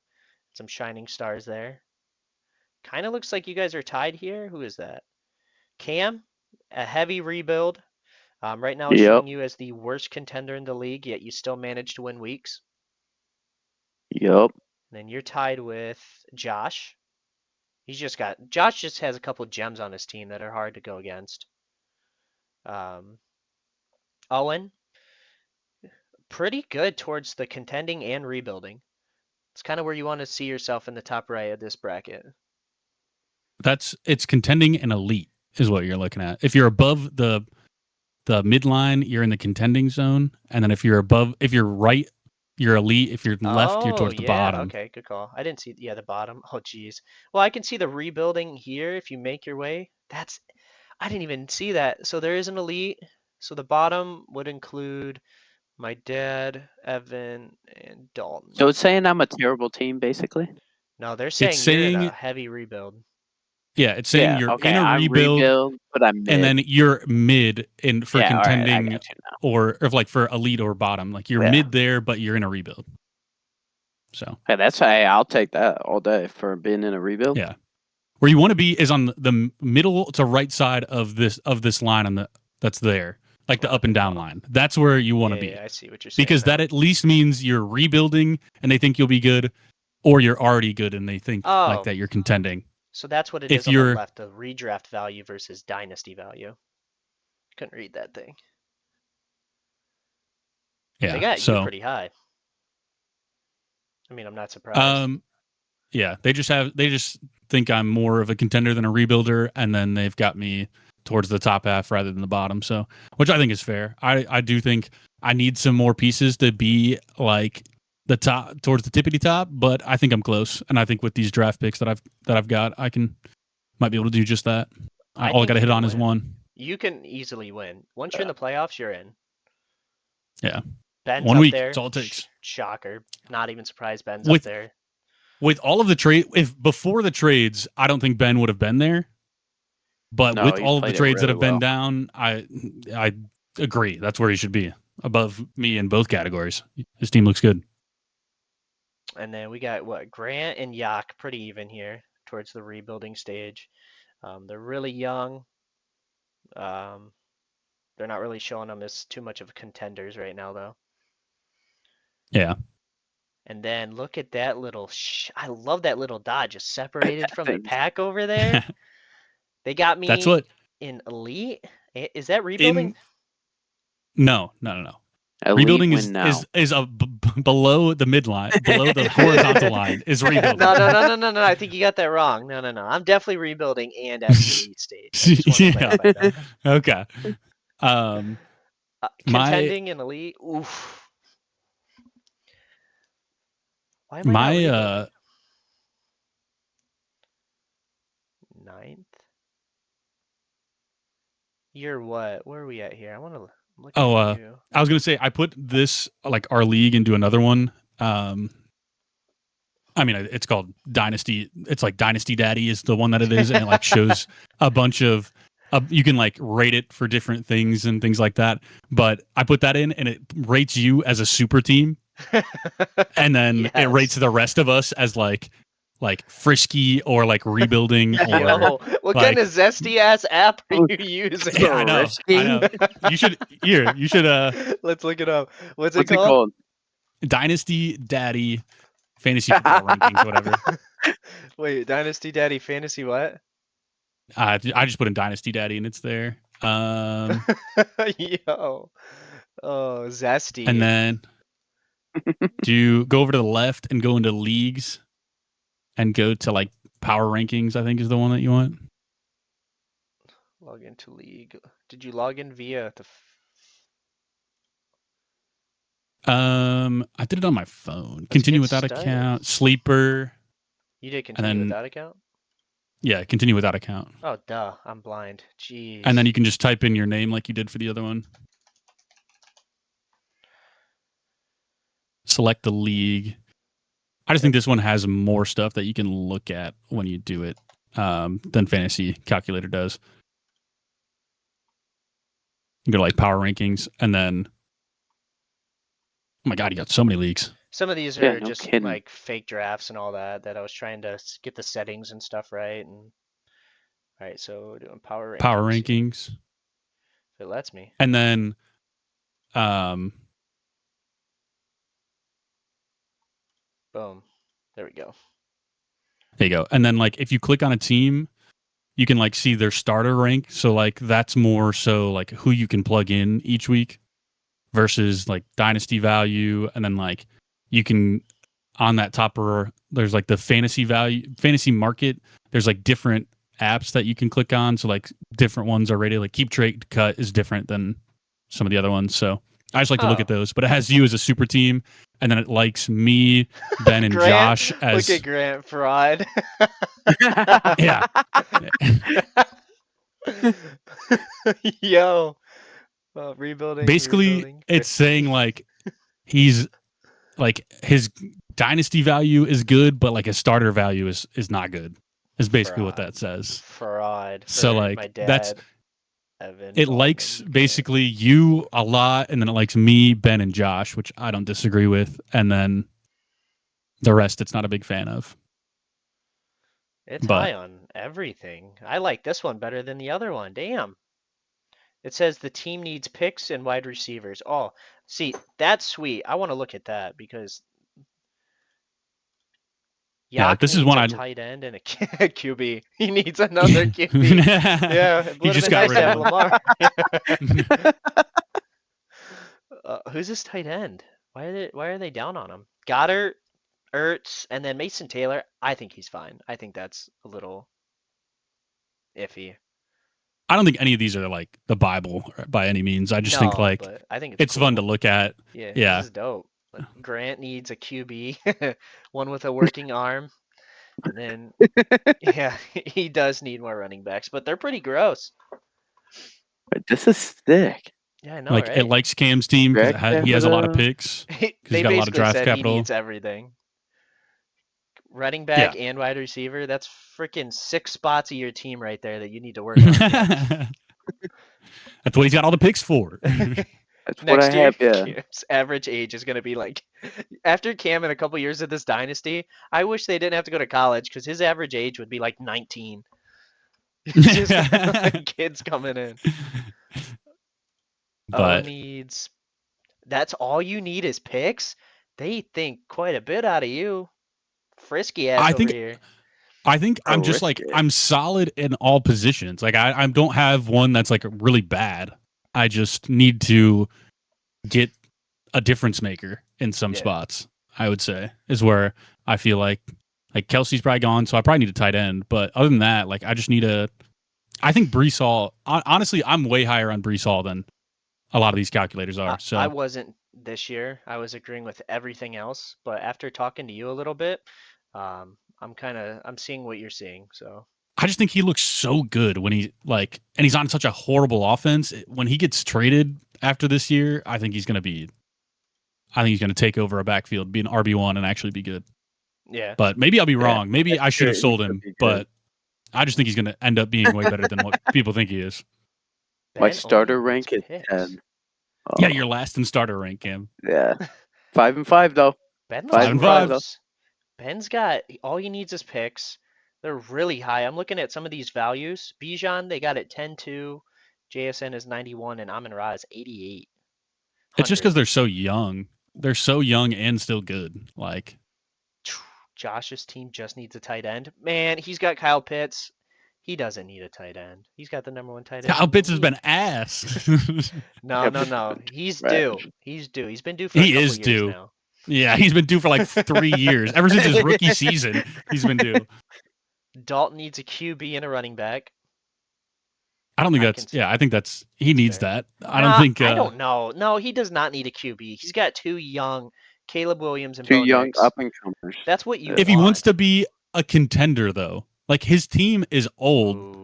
some shining stars there. Kind of looks like you guys are tied here. Who is that? Cam, a heavy rebuild. Right now, it's Yep. showing you as the worst contender in the league, yet you still manage to win weeks. Yup. And then you're tied with Josh. Josh just has a couple gems on his team that are hard to go against. Owen, pretty good towards the contending and rebuilding. It's kind of where you want to see yourself in the top right of this bracket. It's contending and elite is what you're looking at. If you're above the midline, you're in the contending zone, and then if you're right, you're elite. If you're left, you're towards the bottom. Okay, good call. I didn't see the bottom. Oh geez. Well, I can see the rebuilding here if you make your way. I didn't even see that. So there is an elite. So the bottom would include my dad, Evan, and Dalton. So it's saying I'm a terrible team, basically. No, they're saying you're in a saying- heavy rebuild. Yeah, it's saying you're okay, in a I'm rebuild, but I'm mid. and then you're mid in for Yeah, all right, I contending got you now. or like for elite or bottom. Like you're Yeah. mid there, but you're in a rebuild. So Hey, I'll take that all day for being in a rebuild. yeah, where you want to be is on the middle to right side of this line on that's there, like the up and down line. That's where you want to be. Yeah, I see what you're saying. Because that at least means you're rebuilding and they think you'll be good, or you're already good and they think like that you're contending. So that's what it If is on you're- the left, the redraft value versus dynasty value. Couldn't read that thing. Yeah, They got so you pretty high. I mean, I'm not surprised. yeah, they just think I'm more of a contender than a rebuilder, and then they've got me towards the top half rather than the bottom. So, which I think is fair. I do think I need some more pieces to be like the top towards the tippity top, but I think I'm close, and I think with these draft picks that I've got, might be able to do just that. All I got to hit on is one. You can easily win. Once you're in the playoffs, you're in. Yeah. Ben's 1 up week, there. that's all it takes. Shocker. Not even surprised Ben's up there. With all of the trade, if before the trades, I don't think Ben would have been there. But with all of the trades that have been down, I agree. That's where he should be, above me in both categories. His team looks good. And then we got Grant and Yak pretty even here towards the rebuilding stage. They're really young. They're not really showing them as too much of contenders right now, though. Yeah. And then look at that little. I love that little dot just separated from the pack over there. They got me. That's what in elite. Is that rebuilding? No. Elite rebuilding is below the midline, below the horizontal line is rebuilding. No. I think you got that wrong. No. I'm definitely rebuilding and at the elite stage. Yeah. Okay. Contending and elite. Oof. Why am I not rebuilding? Ninth. You're what? Where are we at here? I want to look at you. I was gonna say I put this like our league into another one. I mean, it's called Dynasty. It's like Dynasty Daddy is the one that it is, and it like shows a bunch of. You can like rate it for different things and things like that. But I put that in, and it rates you as a super team, and then it rates the rest of us as like frisky or like rebuilding. Or, what kind of zesty ass app are you using? Yeah, I know. You should. Let's look it up. What's it called? Dynasty Daddy Fantasy Football Rankings, whatever. Wait, Dynasty Daddy Fantasy what? I just put in Dynasty Daddy and it's there. Yo. Oh, zesty. And then do you go over to the left and go into leagues and go to like power rankings, I think is the one that you want. Log into league. Did you log in via the I did it on my phone. Continue without account. Sleeper. You did continue without account? Yeah, continue without account. Oh, duh. I'm blind. Jeez. And then you can just type in your name like you did for the other one. Select the league. I just think this one has more stuff that you can look at when you do it than Fantasy Calculator does. You go to like power rankings and then oh my god, you got so many leagues. Some of these are just like fake drafts and all that I was trying to get the settings and stuff right. And all right, so doing power rankings. If it lets me. And then boom. There we go. There you go. And then like if you click on a team, you can like see their starter rank. So like that's more so like who you can plug in each week versus like dynasty value. And then like you can on that top row, there's like the fantasy market. There's like different apps that you can click on. So like different ones are rated. Like Keep Trade Cut is different than some of the other ones. So I just like to look at those. But it has you as a super team, and then it likes me, Ben, and Grant, Josh as look at Grant fraud. Yeah. Yo. Rebuilding. Basically, it's saying like he's like his dynasty value is good, but like his starter value is not good. is basically what that says. Fraud. So, for like, my that's dad, Evan. it likes basically you a lot, and then it likes me, Ben, and Josh, which I don't disagree with, and then the rest it's not a big fan of. It's but- high on everything. I like this one better than the other one. Damn. It says the team needs picks and wide receivers. Oh, see, that's sweet. I want to look at that because Yeah, Yak this is needs one a I tight end and a QB. He needs another QB. Yeah, it He would have just been got nice rid to of have him. Lamar. Who's this tight end? Why are they down on him? Goddard, Ertz, and then Mason Taylor. I think he's fine. I think that's a little iffy. I don't think any of these are like the Bible by any means. I just think No, like but I think it's fun to cool. look at. Yeah, Yeah. this is dope. Like, Grant needs a QB, one with a working arm, and then yeah, he does need more running backs, but they're pretty gross. This is sick. Yeah, I know, Like right? it likes Cam's team because he has a lot of picks. They he's got a lot of basically draft said capital. he needs everything. Running back Yeah. and wide receiver. That's freaking 6 spots of your team right there that you need to work on. That's what he's got all the picks for. That's what I Next year, have. Yeah. Cam's average age is going to be like, after Cam in a couple years of this dynasty, I wish they didn't have to go to college because his average age would be like 19. Just like kids coming in. But That's all you need is picks? They think quite a bit out of you. Frisky ass over here. I think I'm just like I'm solid in all positions. Like I don't have one that's like really bad. I just need to get a difference maker in some spots. I would say is where I feel like Kelsey's probably gone, so I probably need a tight end. But other than that, like I just need I think Brees Hall. Honestly, I'm way higher on Brees Hall than a lot of these calculators are. So I wasn't this year. I was agreeing with everything else, but after talking to you a little bit, I'm seeing what you're seeing. So I just think he looks so good when and he's on such a horrible offense. When he gets traded after this year, I think he's going to take over a backfield, be an RB1 and actually be good. Yeah. But maybe I'll be wrong. Maybe I should have sold him, but I just think he's going to end up being way better than what people think he is. My starter rank is 10. Oh. Yeah, you're last in starter rank, Cam. Yeah. 5-5 though. Ben 5-5 though. Ben's got all he needs is picks. They're really high. I'm looking at some of these values. Bijan, they got it 10-2. JSN is 91, and Amon-Ra is 88. It's just because they're so young. They're so young and still good. Like Josh's team just needs a tight end. Man, he's got Kyle Pitts. He doesn't need a tight end. He's got the number 1 tight end. Kyle Pitts has been ass. No. He's due. He's due. He's been due for a couple years now. Yeah, he's been due for like 3 years. Ever since his rookie season, he's been due. Dalton needs a QB and a running back. I don't think I think he needs that. I don't think. I don't know. No, he does not need a QB. He's got 2 young Caleb Williams and 2 young up and comers. That's what you If he wants to be a contender, though, like his team is old. Ooh.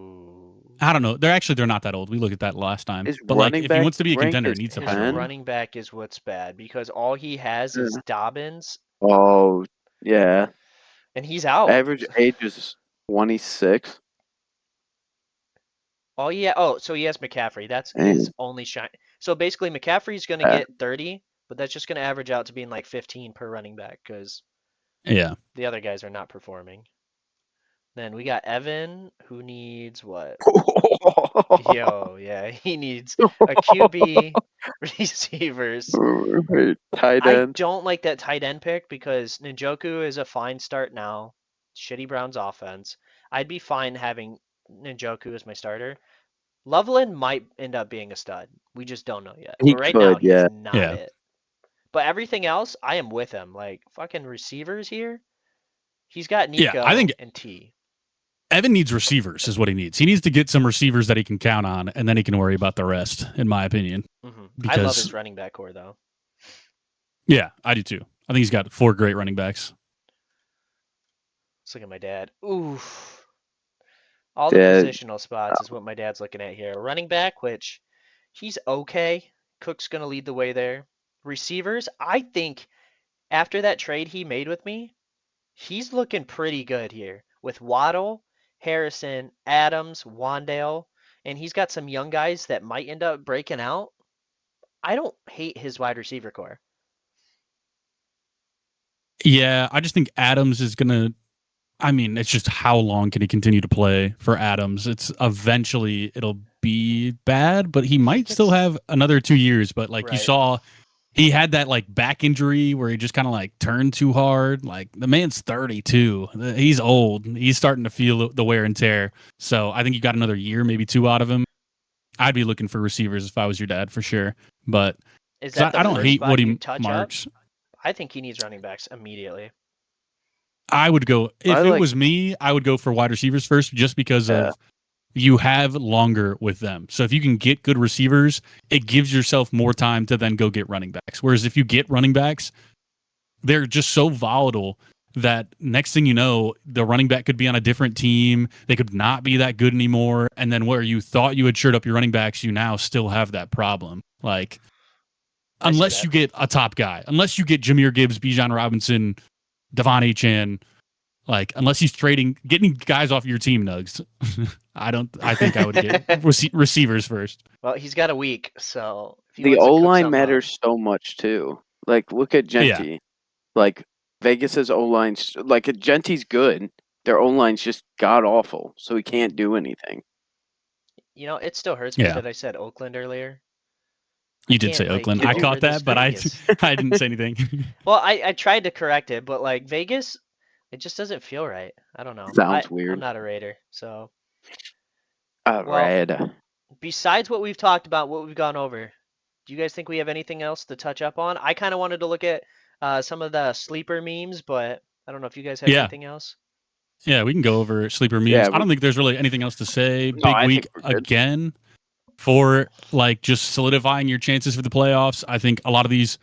I don't know. They're not that old. We looked at that last time. But like, if he wants to be a contender, he needs to his running back is what's bad because all he has is Dobbins. Oh yeah. And he's out. Average age is 26. Oh yeah. Oh, so he has McCaffrey. That's his only shine. So basically, McCaffrey's going to get 30, but that's just going to average out to being like 15 per running back because the other guys are not performing. Then we got Evan, who needs what? He needs a QB, receivers. Tight end. I don't like that tight end pick because Njoku is a fine start now. Shitty Browns offense. I'd be fine having Njoku as my starter. Loveland might end up being a stud. We just don't know yet. But right now, he's not it. But everything else, I am with him. Like, fucking receivers here. He's got Nico and T. Evan needs receivers is what he needs. He needs to get some receivers that he can count on, and then he can worry about the rest, in my opinion. Mm-hmm. I love his running back core, though. Yeah, I do too. I think he's got 4 great running backs. Let's look at my dad. Oof. All the positional spots is what my dad's looking at here. Running back, which he's okay. Cook's going to lead the way there. Receivers, I think after that trade he made with me, he's looking pretty good here. With Waddle Harrison, Adams, Wandale, and he's got some young guys that might end up breaking out. I don't hate his wide receiver core. Yeah, I just think Adams is going to. I mean, it's just how long can he continue to play for Adams? It's eventually it'll be bad, but he might still have another 2 years. But like you Right. saw, he had that like back injury where he just kind of like turned too hard. Like the man's 32. He's old. He's starting to feel the wear and tear. So I think you got another year, maybe 2 out of him. I'd be looking for receivers if I was your dad for sure. But Is that the I don't first hate spot what you he touch marks. up? I think he needs running backs immediately. I would go if it was me. I would go for wide receivers first, just because of you have longer with them. So if you can get good receivers, it gives yourself more time to then go get running backs. Whereas if you get running backs, they're just so volatile that next thing you know, the running back could be on a different team. They could not be that good anymore. And then where you thought you had shored up your running backs, you now still have that problem. Like, unless you get a top guy, unless you get Jahmyr Gibbs, Bijan Robinson, Devon Achane, like unless he's getting guys off your team, Nugs. I think I would get receivers first. Well, he's got a week, so if he The wants to cook O-line something matters so much too. Like look at Genty. Yeah. Like Vegas's O-line, like Genty's good. Their O-line's just god awful, so he can't do anything. You know, it still hurts me Yeah. that I said Oakland earlier. You did say Oakland. I caught that, but I didn't say anything. Well, I tried to correct it, but like Vegas, it just doesn't feel right. I don't know. Sounds weird. I'm not a Raider, so. Raider. Besides what we've talked about, what we've gone over, do you guys think we have anything else to touch up on? I kind of wanted to look at some of the sleeper memes, but I don't know if you guys have anything else. Yeah, we can go over sleeper memes. Yeah, I don't think there's really anything else to say. No, Big I week think we're good. again for like just solidifying your chances for the playoffs. I think a lot of these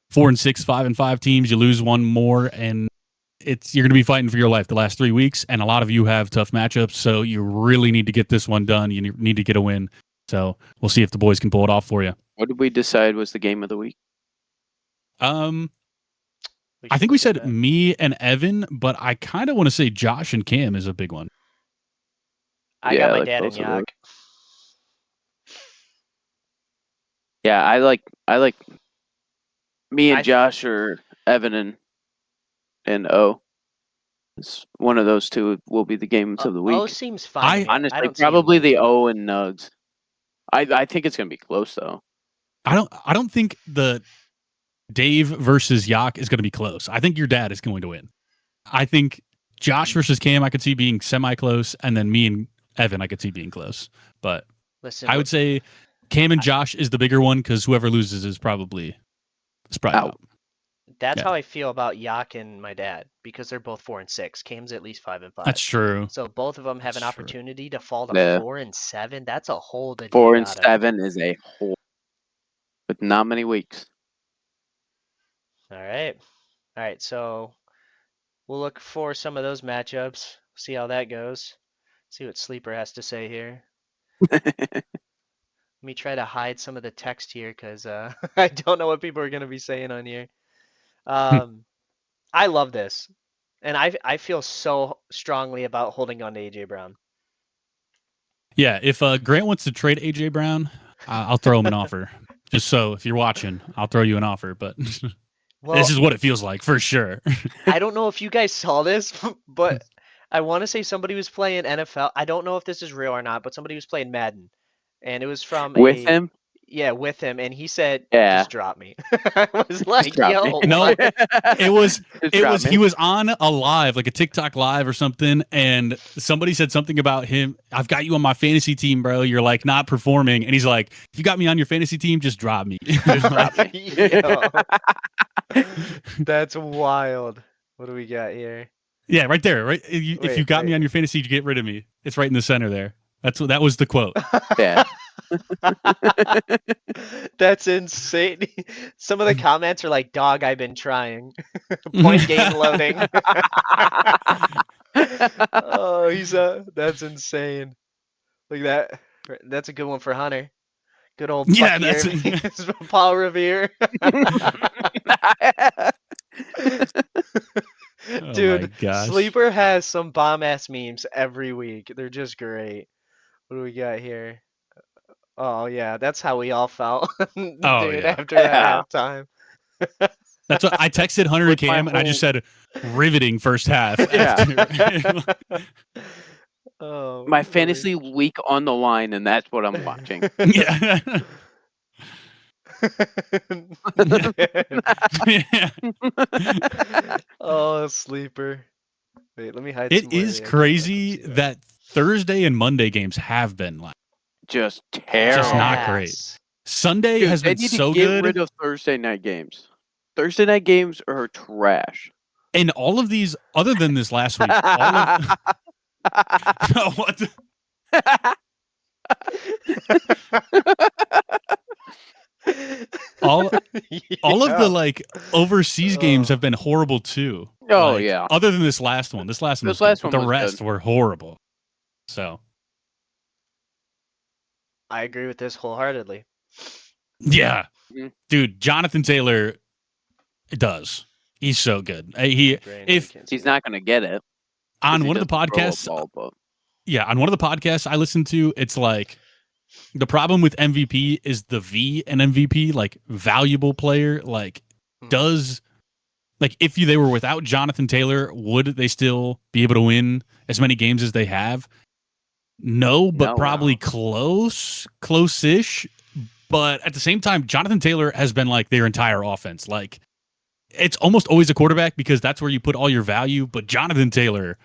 4 and 6, 5 and 5 teams, you lose one more, and you're going to be fighting for your life the last 3 weeks. And a lot of you have tough matchups, so you really need to get this one done. You need to get a win. So we'll see if the boys can pull it off for you. What did we decide was the game of the week? I think we said me and Evan, but I kind of want to say Josh and Cam is a big one. I got my dad and Yak. Yeah, I like me and Josh or Evan and O. It's one of those two will be the games of the week. O seems fine. Honestly, probably the O and Nugs. I think it's gonna be close though. I don't think the Dave versus Yak is going to be close. I think your dad is going to win. I think Josh versus Cam I could see being semi-close, and then me and Evan I could see being close. But I would say Cam and Josh is the bigger one because whoever loses is probably out. That's how I feel about Yak and my dad because they're both 4 and 6. Cam's at least 5 and 5. That's true. So both of them have an opportunity to fall to 4 and 7. That's a hole that 4 and 7 is a hole, with not many weeks. All right. So we'll look for some of those matchups. See how that goes. See what Sleeper has to say here. Let me try to hide some of the text here because I don't know what people are going to be saying on here. I love this, and I feel so strongly about holding on to AJ Brown. Yeah, if Grant wants to trade AJ Brown, I'll throw him an offer. Just so if you're watching, I'll throw you an offer. But this is what it feels like for sure. I don't know if you guys saw this, but I want to say somebody was playing NFL. I don't know if this is real or not, but somebody was playing Madden, and it was from him. Yeah, with him, and he said, "Yeah, just drop me." I was like, "Yo, no." It was he was on a live, like a TikTok live or something, and somebody said something about him. I've got you on my fantasy team, bro. You're like not performing, and he's like, "If you got me on your fantasy team, just drop me." Just drop me. That's wild. What do we got here? Yeah, right there. Right, if you got me on your fantasy, you get rid of me. It's right in the center there. That was the quote. Yeah. That's insane. Some of the comments are like, "Dog, I've been trying." Point game loading. Oh, that's insane. Look at that. That's a good one for Hunter. Good old that's Paul Revere. my Dude, gosh. Sleeper has some bomb ass memes every week. They're just great. What do we got here? Oh yeah, that's how we all felt, dude. yeah. After that Yeah. halftime. That's what I texted Hunter to With my Cam, and I just whole- said riveting first half. Yeah. After. Oh, My really? fantasy week on the line, and that's what I'm watching. Yeah. Yeah. Oh, Sleeper. Wait, let me hide some It more of is the extra crazy buttons, yeah. that Thursday and Monday games have been like Just terrible. Just not great. Ass. Sunday Dude, has they been need so to get good. rid of Thursday night games. Thursday night games are trash. And all of these, other than this last week, all of what the- all of the like overseas games have been horrible too. Oh, Like, yeah. Other than this last one. This last one This was good, last but one the was rest good. were horrible. So I agree with this wholeheartedly. yeah. Mhm. Dude, Jonathan Taylor does. He's so good. He Brain, if I can't see He's it. not going to get it. 'cause on he one of the doesn't throw a podcasts, ball, but yeah, on one of the podcasts I listened to, it's like the problem with MVP is the V in MVP, like valuable player, like does like if they were without Jonathan Taylor, would they still be able to win as many games as they have? No, but No. probably close-ish. But at the same time, Jonathan Taylor has been like their entire offense. Like it's almost always a quarterback because that's where you put all your value. But Jonathan Taylor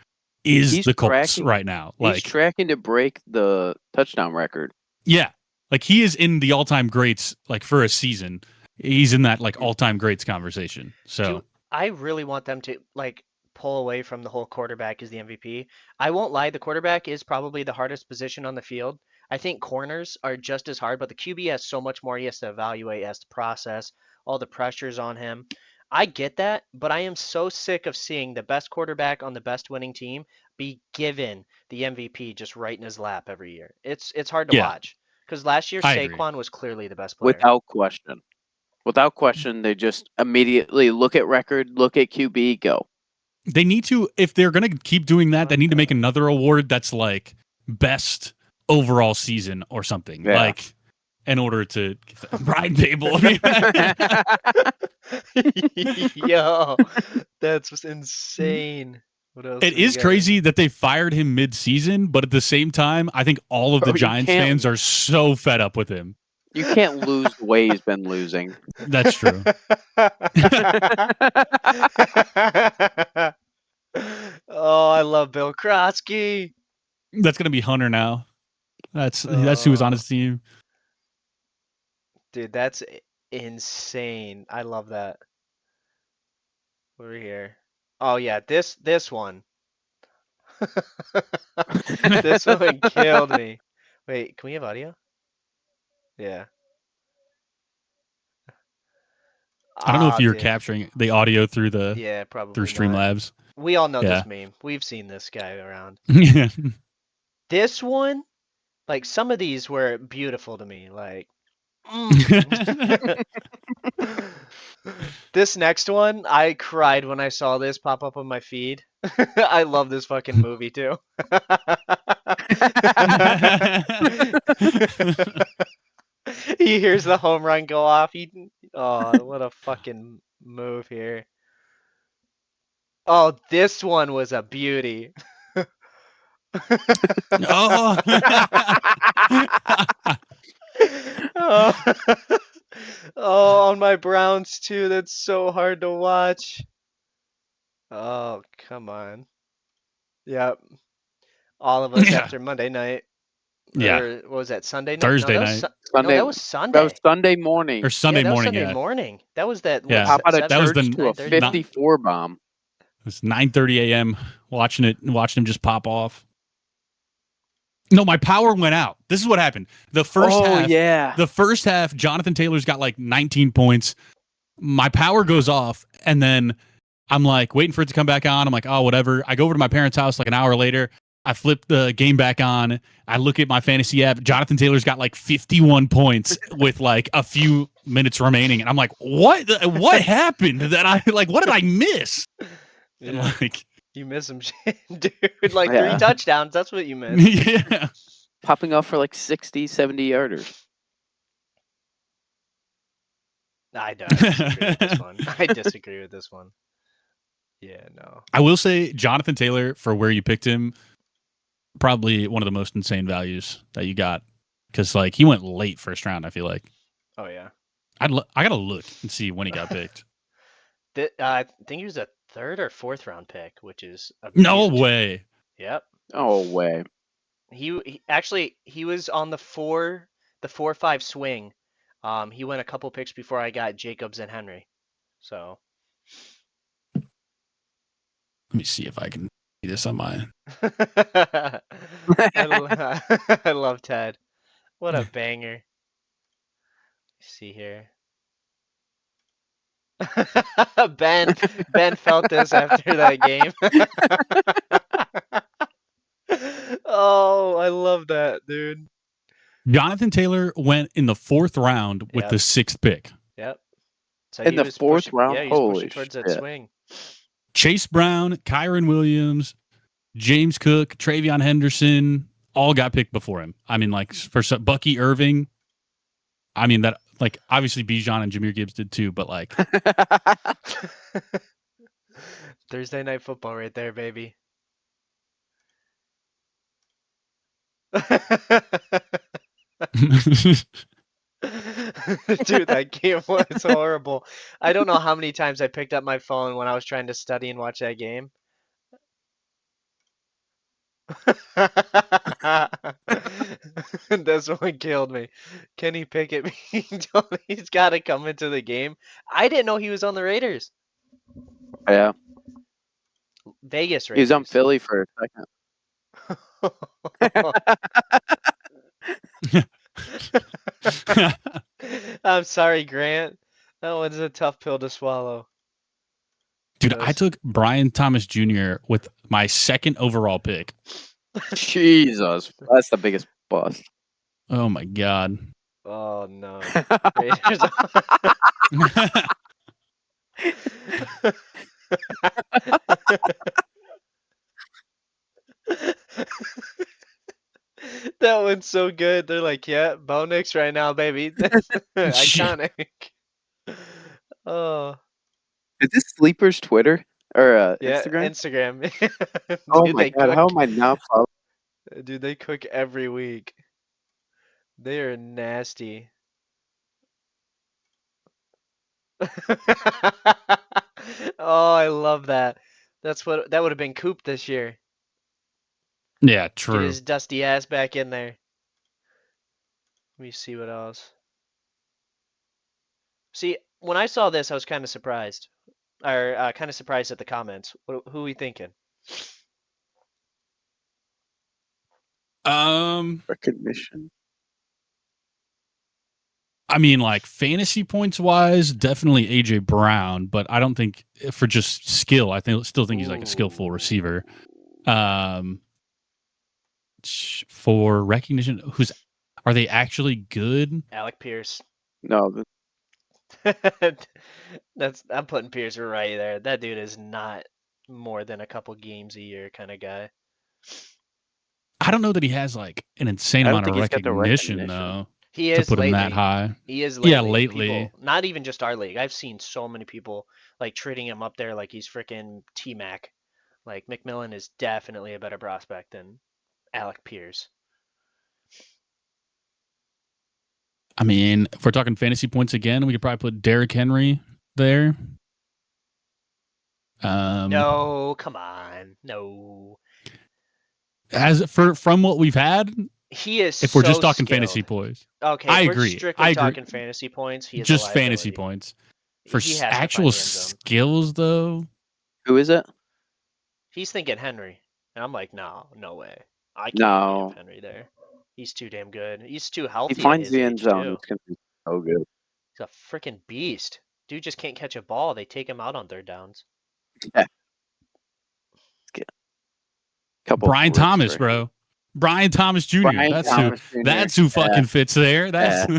is He's the Colts tracking- right now. he's Like tracking to break the touchdown record. yeah, like he is in the all-time greats. Like for a season, he's in that like all-time greats conversation. So. Dude, I really want them to like pull away from the whole quarterback is the MVP. I won't lie, the quarterback is probably the hardest position on the field. I think corners are just as hard, but the QB has so much more he has to evaluate, he has to process, all the pressures on him. I get that, but I am so sick of seeing the best quarterback on the best winning team be given the MVP just right in his lap every year. It's hard to Yeah. watch because last year I agree. Saquon was clearly the best player. Without question. Without question, they just immediately look at record, look at QB, go. They need to, if they're going to keep doing that, they need to make another award that's like best overall season or something. Yeah. Like in order to Brian Table. Yo, that's insane. What else? It do we is got? crazy that they fired him mid-season, but at the same time, I think all of the Bro, you Giants can't- fans are so fed up with him. You can't lose the way he's been losing. That's true. Oh, I love Bill Krotsky. That's going to be Hunter now. That's who was on his team. Dude, that's insane. I love that. We're here. Oh yeah, this one. This one killed me. Wait, can we have audio? Yeah. I don't know if you're dude. capturing the audio through the Yeah, probably through not. Streamlabs. We all know Yeah. this meme. We've seen this guy around. Yeah. This one, like some of these were beautiful to me. Like, this next one, I cried when I saw this pop up on my feed. I love this fucking movie too. He hears the home run go off. Oh, what a fucking move here. Oh, this one was a beauty. Oh. Oh. Oh, on my Browns too. That's so hard to watch. Oh, come on. Yep. All of us Yeah. after Monday night. Yeah. Or what was that, Sunday night? Thursday no, that was night. No, Sunday, that was Sunday. that was Sunday morning. Or Sunday that was morning, Sunday yeah. morning. That was that. Yeah. How about a That was the- church to a 9:30? 54 bomb? It was 9:30 a.m. watching him just pop off. No, my power went out. This is what happened. The first half, yeah. the first half, Jonathan Taylor's got like 19 points. My power goes off, and then I'm like waiting for it to come back on. I'm like, oh, whatever. I go over to my parents' house like an hour later. I flip the game back on. I look at my fantasy app. Jonathan Taylor's got like 51 points with like a few minutes remaining, and I'm like, what? What happened? That I like? What did I miss? And Yeah. like, You miss him, dude. Like Yeah. 3 touchdowns. That's what you missed. yeah. Popping off for like 60, 70 yarders. I disagree with this one. I disagree with this one. Yeah, no. I will say Jonathan Taylor, for where you picked him, probably one of the most insane values that you got. Because like he went late first round, I feel like. Oh yeah. I gotta look and see when he got picked. I think he was a 3rd or 4th round pick, which is No huge. way. Yep. Oh, way. He actually he was on the 4-5 swing. He went a couple picks before I got Jacobs and Henry. So Let me see if I can see this on my. I love Ted. What a banger. Let's see here. Ben felt this after that game. Oh, I love that, dude. Jonathan Taylor went in the 4th round with Yep. the 6th pick. Yep. So In he the was 4th pushing, round? yeah, he was pushing Holy towards that shit. swing. Chase Brown, Kyron Williams, James Cook, Travion Henderson all got picked before him. I mean, like for Bucky Irving. I mean that like obviously Bijan and Jahmyr Gibbs did too, but like Thursday night football right there, baby. Dude, that game was horrible. I don't know how many times I picked up my phone when I was trying to study and watch that game. This one killed me. Kenny Pickett he's got to come into the game. I didn't know he was on the Raiders. Yeah. Vegas He Raiders. was on Philly for a second. I'm sorry, Grant. That one's a tough pill to swallow. dude, I took Brian Thomas Jr. with my 2nd overall pick. Jesus. That's the biggest bust. Oh my god. Oh no. Raiders. That one's so good. They're like, yeah, Bo Nix right now, baby. Iconic. Oh. Is this Sleeper's Twitter or Yeah, Instagram? Instagram. Oh Dude, my they god, how am I not following? Dude, they cook every week. They are nasty. Oh, I love that. That would have been Coop this year. Yeah, Get true. his dusty ass back in there. Let me see what else. See, when I saw this, I was kind of surprised. Or kind of surprised at the comments. Who are we thinking? Recognition. I mean, like fantasy points wise, definitely AJ Brown, but I don't think for just skill. I still think he's like a skillful receiver. For recognition, are they actually good? Alec Pierce. No, I'm putting Pierce right there. That dude is not more than a couple games a year kind of guy. I don't know that he has like an insane I don't amount of think he's got the recognition recognition. though. He To is put him lately. that high. He is lately. Yeah, lately. People, not even just our league. I've seen so many people like treating him up there like he's freaking T-Mac. Like McMillan is definitely a better prospect than Alec Pierce. I mean, if we're talking fantasy points again, we could probably put Derrick Henry there. No, come on, no. From what we've had, He is. if we're just so talking skilled. fantasy points, Okay, I if agree. We're strictly talking fantasy points. He is just a fantasy liability. points. For He has to find actual the end zone. skills, though, who is it? He's thinking Henry, and I'm like, no way. I can't No. have Henry there. He's too damn good. He's too He healthy. finds at his the end age, zone. Too. It's gonna be so good. He's a freaking beast. Dude just can't catch a ball. They take him out on third downs. Yeah. Couple Brian rips Thomas, for bro. Brian Thomas Jr. Brian that's Thomas who. Jr. That's who fucking fits there. That's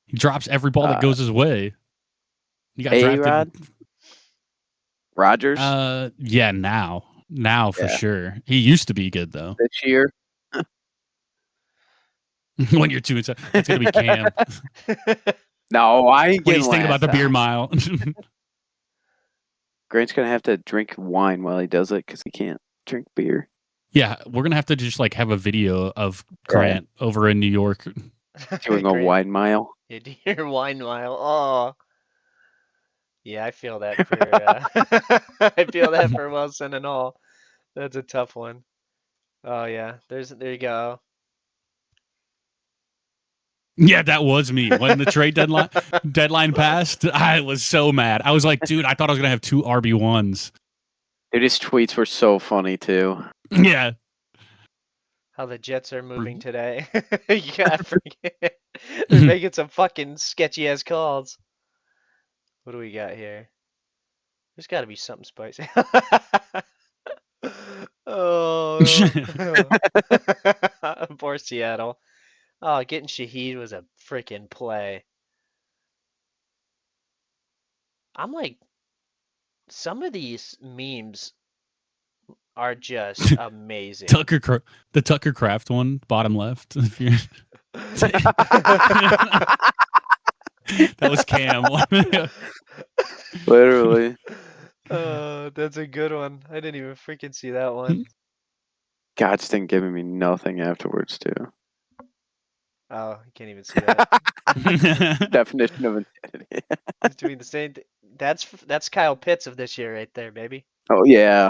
he drops every ball that goes his way. You got drafted. A-Rod? Rodgers Yeah, now for Yeah. sure. He used to be good though. this year. When you're 2 and 7, that's gonna be Cam. No, I ain't When getting he's thinking about the beer last. mile. Grant's gonna have to drink wine while he does it because he can't drink beer. Yeah, we're gonna have to just like have a video of Grant over in New York. Doing a Great. wine mile. Yeah, dear wine mile. Oh. Yeah, I feel that for I feel that for Wilson and all. That's a tough one. Oh yeah, there you go. Yeah, that was me. When the trade deadline passed, I was so mad. I was like, dude, I thought I was gonna have 2 RB1s. Dude, his tweets were so funny too. Yeah. How the Jets are moving today. You gotta forget. They're making some fucking sketchy ass calls. What do we got here? There's gotta be something spicy. Oh, poor Seattle. Oh, getting Shaheed was a freaking play. I'm like, some of these memes are just amazing. The Tucker Craft one, bottom left. If you're... That was Cam. Literally. That's a good one. I didn't even freaking see that one. God's been giving me nothing afterwards too. Oh, I can't even see that. Definition of insanity. He's doing the same thing. That's Kyle Pitts of this year right there, baby. Oh yeah.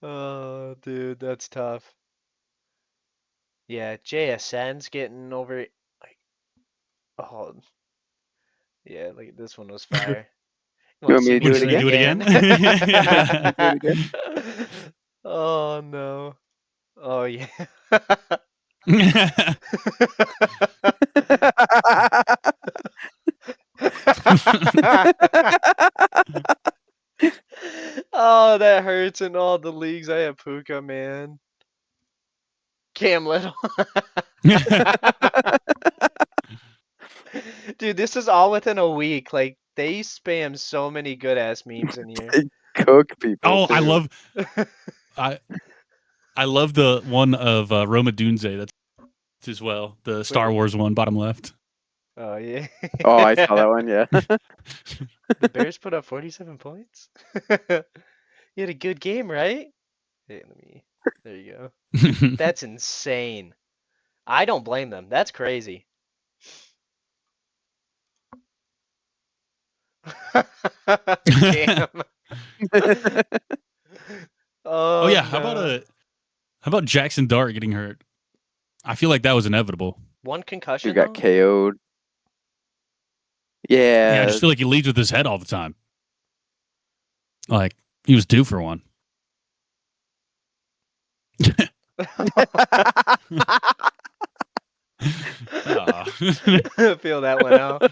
Oh, dude, that's tough. Yeah, JSN's getting over it. Like, oh, yeah, like this one was fire. You want me to do it again? Do it again? Do it again? Oh no. Oh yeah. Oh, that hurts in all the leagues. I have Puka, man. Cam Little. Dude, this is all within a week. Like, they spam so many good ass memes in here. Cook people. Oh, too. I love the one of Roma Dunze. That's as well. The Star Wars one, bottom left. Oh yeah. Oh, I saw that one. Yeah. The Bears put up 47 points. You had a good game, right? Hey, there you go. That's insane. I don't blame them. That's crazy. Damn. Oh yeah, how no. about Jackson Dart getting hurt? I feel like that was inevitable. One concussion? You got though? KO'd. Yeah, Yeah. I just feel like he leads with his head all the time. Like he was due for one. Feel that one out.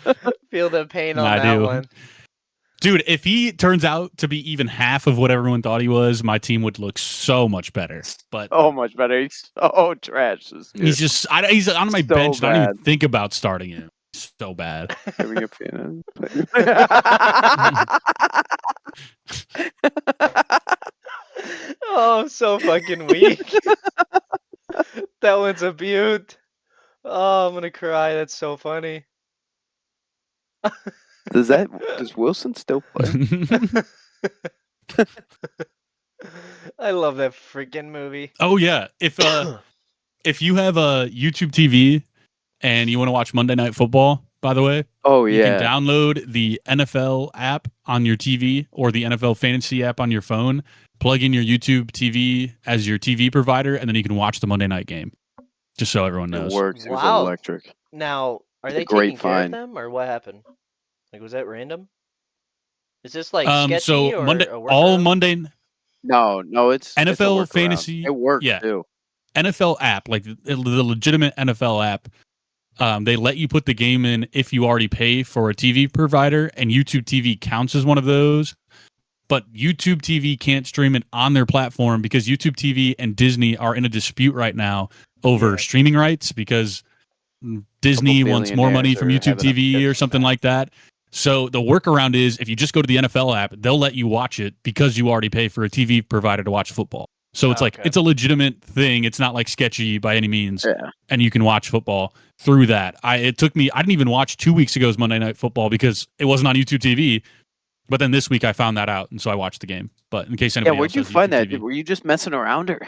Feel the pain on that one. Dude, if he turns out to be even half of what everyone thought he was, my team would look so much better. But oh, much better. He's so trash. He's just he's on my So bench. And I don't even bad. think about starting him. He's so bad. Having a fan. Oh, I'm so fucking weak. That one's a beaut. Oh, I'm gonna cry. That's so funny. Does Wilson still play? I love that freaking movie. Oh yeah, if you have a YouTube TV and you want to watch Monday Night Football, by the way, Oh you yeah. can download the NFL app on your TV or the NFL Fantasy app on your phone. Plug in your YouTube TV as your TV provider, and then you can watch the Monday night game. Just so everyone knows. It works. It was Wow. electric. Now, are It's a they great taking care of find. them, or what happened? Like, was that random? Is this like sketchy So or Monday, a all workaround? Monday No, it's a NFL workaround. Fantasy. It works Yeah. too. NFL app, like the legitimate NFL app, they let you put the game in if you already pay for a TV provider, and YouTube TV counts as one of those. But YouTube TV can't stream it on their platform because YouTube TV and Disney are in a dispute right now over streaming rights because Disney Couple wants more money from billionaires are YouTube having a TV fit or for something that. like that. So the workaround is if you just go to the NFL app, they'll let you watch it because you already pay for a TV provider to watch football. So it's like Okay. it's a legitimate thing. It's not like sketchy by any means. Yeah. And you can watch football through that. It took me I didn't even watch 2 weeks ago's Monday Night Football because it wasn't on YouTube TV. But then this week I found that out, and so I watched the game. But in case Yeah, anybody where'd else you has find YouTube that? TV. Were you just messing around or?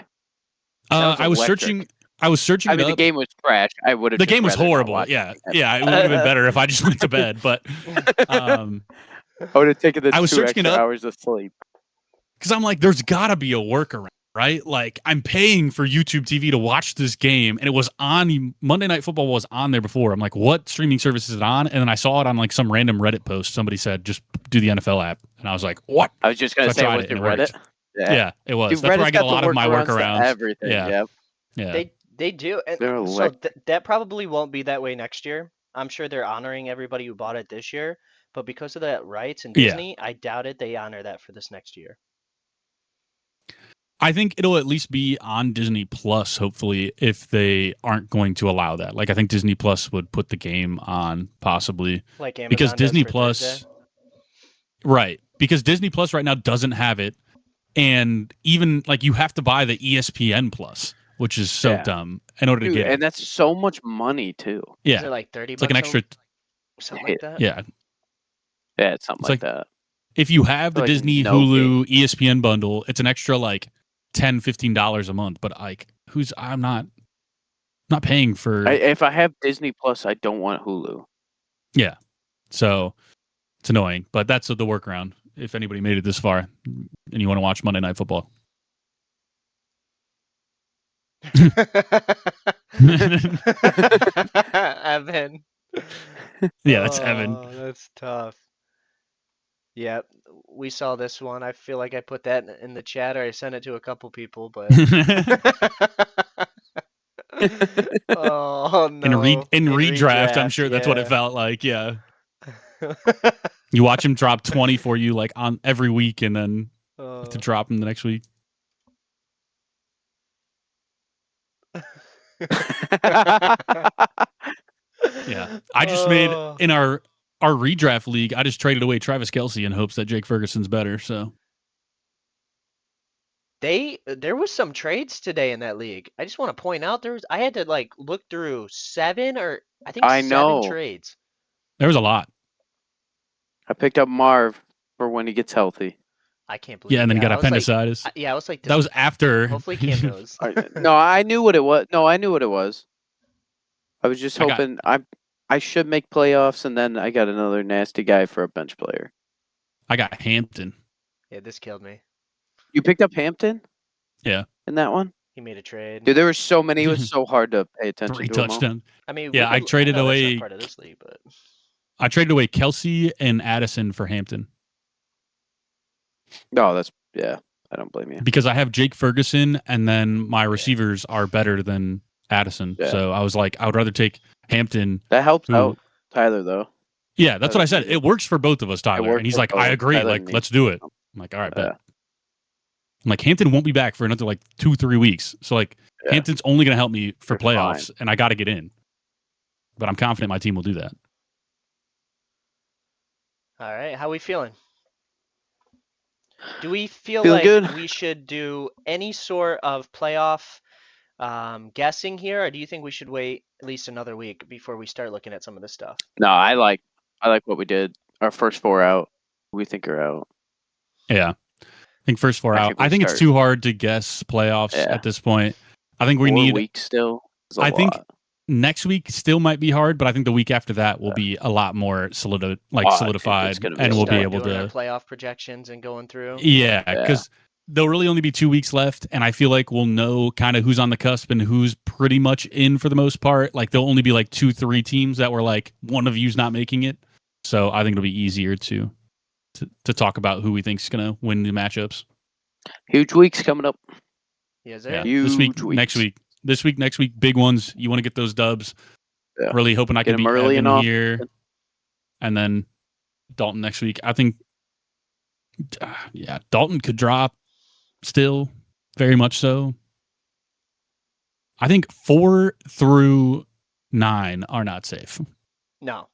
Sounds I was electric. searching. I was searching. I mean, it the up. game was trash. I would have. The game was horrible. Yeah, it would have been better if I just went to bed. But I would have taken the I was 2 searching it extra up. hours of sleep. Because I'm like, there's got to be a workaround, right? Like, I'm paying for YouTube TV to watch this game, and it was on Monday Night Football was on there before. I'm like, what streaming service is it on? And then I saw it on like some random Reddit post. Somebody said, just do the NFL app, and I was like, what? I was just gonna So I say, tried was it, it and it Reddit? worked. Yeah, it was. Dude, That's where I Reddit's get a got lot the of my workarounds to workarounds. everything. Yeah. Yep. Yeah. They do, and They're so elect- that probably won't be that way next year. I'm sure they're honoring everybody who bought it this year, but because of that rights and Yeah. Disney, I doubt it they honor that for this next year. I think it'll at least be on Disney Plus, hopefully, if they aren't going to allow that. Like, I think Disney Plus would put the game on, possibly. Like Amazon Because does Disney for Plus. Thursday. Right. Because Disney Plus right now doesn't have it. And even, like, you have to buy the ESPN Plus, which is so Yeah. dumb, in order to Dude, get it. and that's so much money too. Is it Yeah. like 30 It's like an bucks extra. something like that? Yeah. Yeah, it's something It's like like- that. If you have the Like Disney, no Hulu, ESPN bundle, it's an extra, like, $10, $15 a month. But, like, I'm not paying for. If I have Disney Plus, I don't want Hulu. Yeah. So it's annoying, but that's the workaround. If anybody made it this far and you want to watch Monday Night Football. Evan. Yeah, that's Evan. Oh, that's tough. Yep, we saw this one. I feel like I put that in the chat or I sent it to a couple people, but oh no. In redraft, I'm sure that's what it felt like. Yeah. You watch him drop 20 for you like on every week and then to drop him the next week. Yeah. I just made in our redraft league, I just traded away Travis Kelce in hopes that Jake Ferguson's better. So there was some trades today in that league. I just want to point out I had to like look through 7 or I think I 7 know. trades. there was a lot. I picked up Marv for when he gets healthy. I can't believe. Yeah, and then he got I was like- appendicitis. yeah, I was like, That was after. hopefully Cam knows. No, I knew what it was. No, I knew what it was. I was just I got- hoping I should make playoffs, and then I got another nasty guy for a bench player. I got Hampton. Yeah, this killed me. You picked up Hampton? Yeah. In that one? He made a trade. Dude, there were so many. It was so hard to pay attention 3 to them all. touchdowns. I mean, Yeah, I traded know that's not away- part of this league, but I traded away Kelce and Addison for Hampton No, yeah. I don't blame you. because I have Jake Ferguson and then my receivers are better than Addison. Yeah. So I was like, I would rather take Hampton. That helps Who- out Tyler, though. Yeah, that's what I Tyler said. did. It works for both of us, Tyler. worked And he's for like, both I agree. Tyler Like, and me. let's do it. I'm like, all right, Yeah. bet. I'm like, Hampton won't be back for another like 2-3 weeks. So like, Yeah. Hampton's only going to help me for You're playoffs, and I got to get in. But I'm confident my team will do that. all right. How we feeling? Do we feel Feeling like good. we should do any sort of playoff guessing here, or do you think we should wait at least another week before we start looking at some of this stuff? No, I like what we did. Our first 4 out, we think are out. Yeah. I think first 4 I out. think we I think it's start- too hard to guess playoffs Yeah. at this point. I think we 4 need weeks still. Is a I think lot. next week still might be hard, but I think the week after that will be a lot more dude, solidified, it's gonna be and a we'll be lot. able doing our to. playoff projections and going through. Yeah, Yeah. because there'll really only be 2 weeks left, and I feel like we'll know kind of who's on the cusp and who's pretty much in for the most part. Like there'll only be like 2-3 teams that were like one of you's not making it, so I think it'll be easier to talk about who we think's gonna win the matchups. Huge weeks coming up. Yes, Yeah, sir. this week, Huge next weeks. week, this week, next week, big ones. You want to get those dubs. Yeah. Really hoping I Get can 'em beat early Evan and often. here, and then Dalton next week. I think, yeah, Dalton could drop still, very much so. I think 4 through 9 are not safe. No.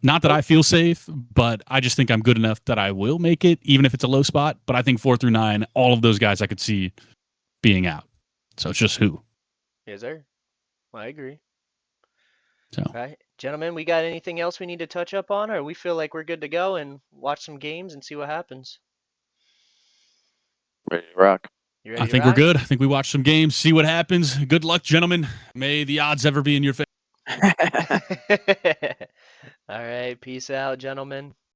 Not that I feel safe, but I just think I'm good enough that I will make it, even if it's a low spot. But I think 4 through 9, all of those guys I could see being out. So it's just who. Yes, sir. I agree. So All right, gentlemen, we got anything else we need to touch up on, or we feel like we're good to go and watch some games and see what happens? Ready to rock. You ready I to think we're rock? good. I think we watch some games, see what happens. Good luck, gentlemen. May the odds ever be in your favor. All right, peace out, gentlemen.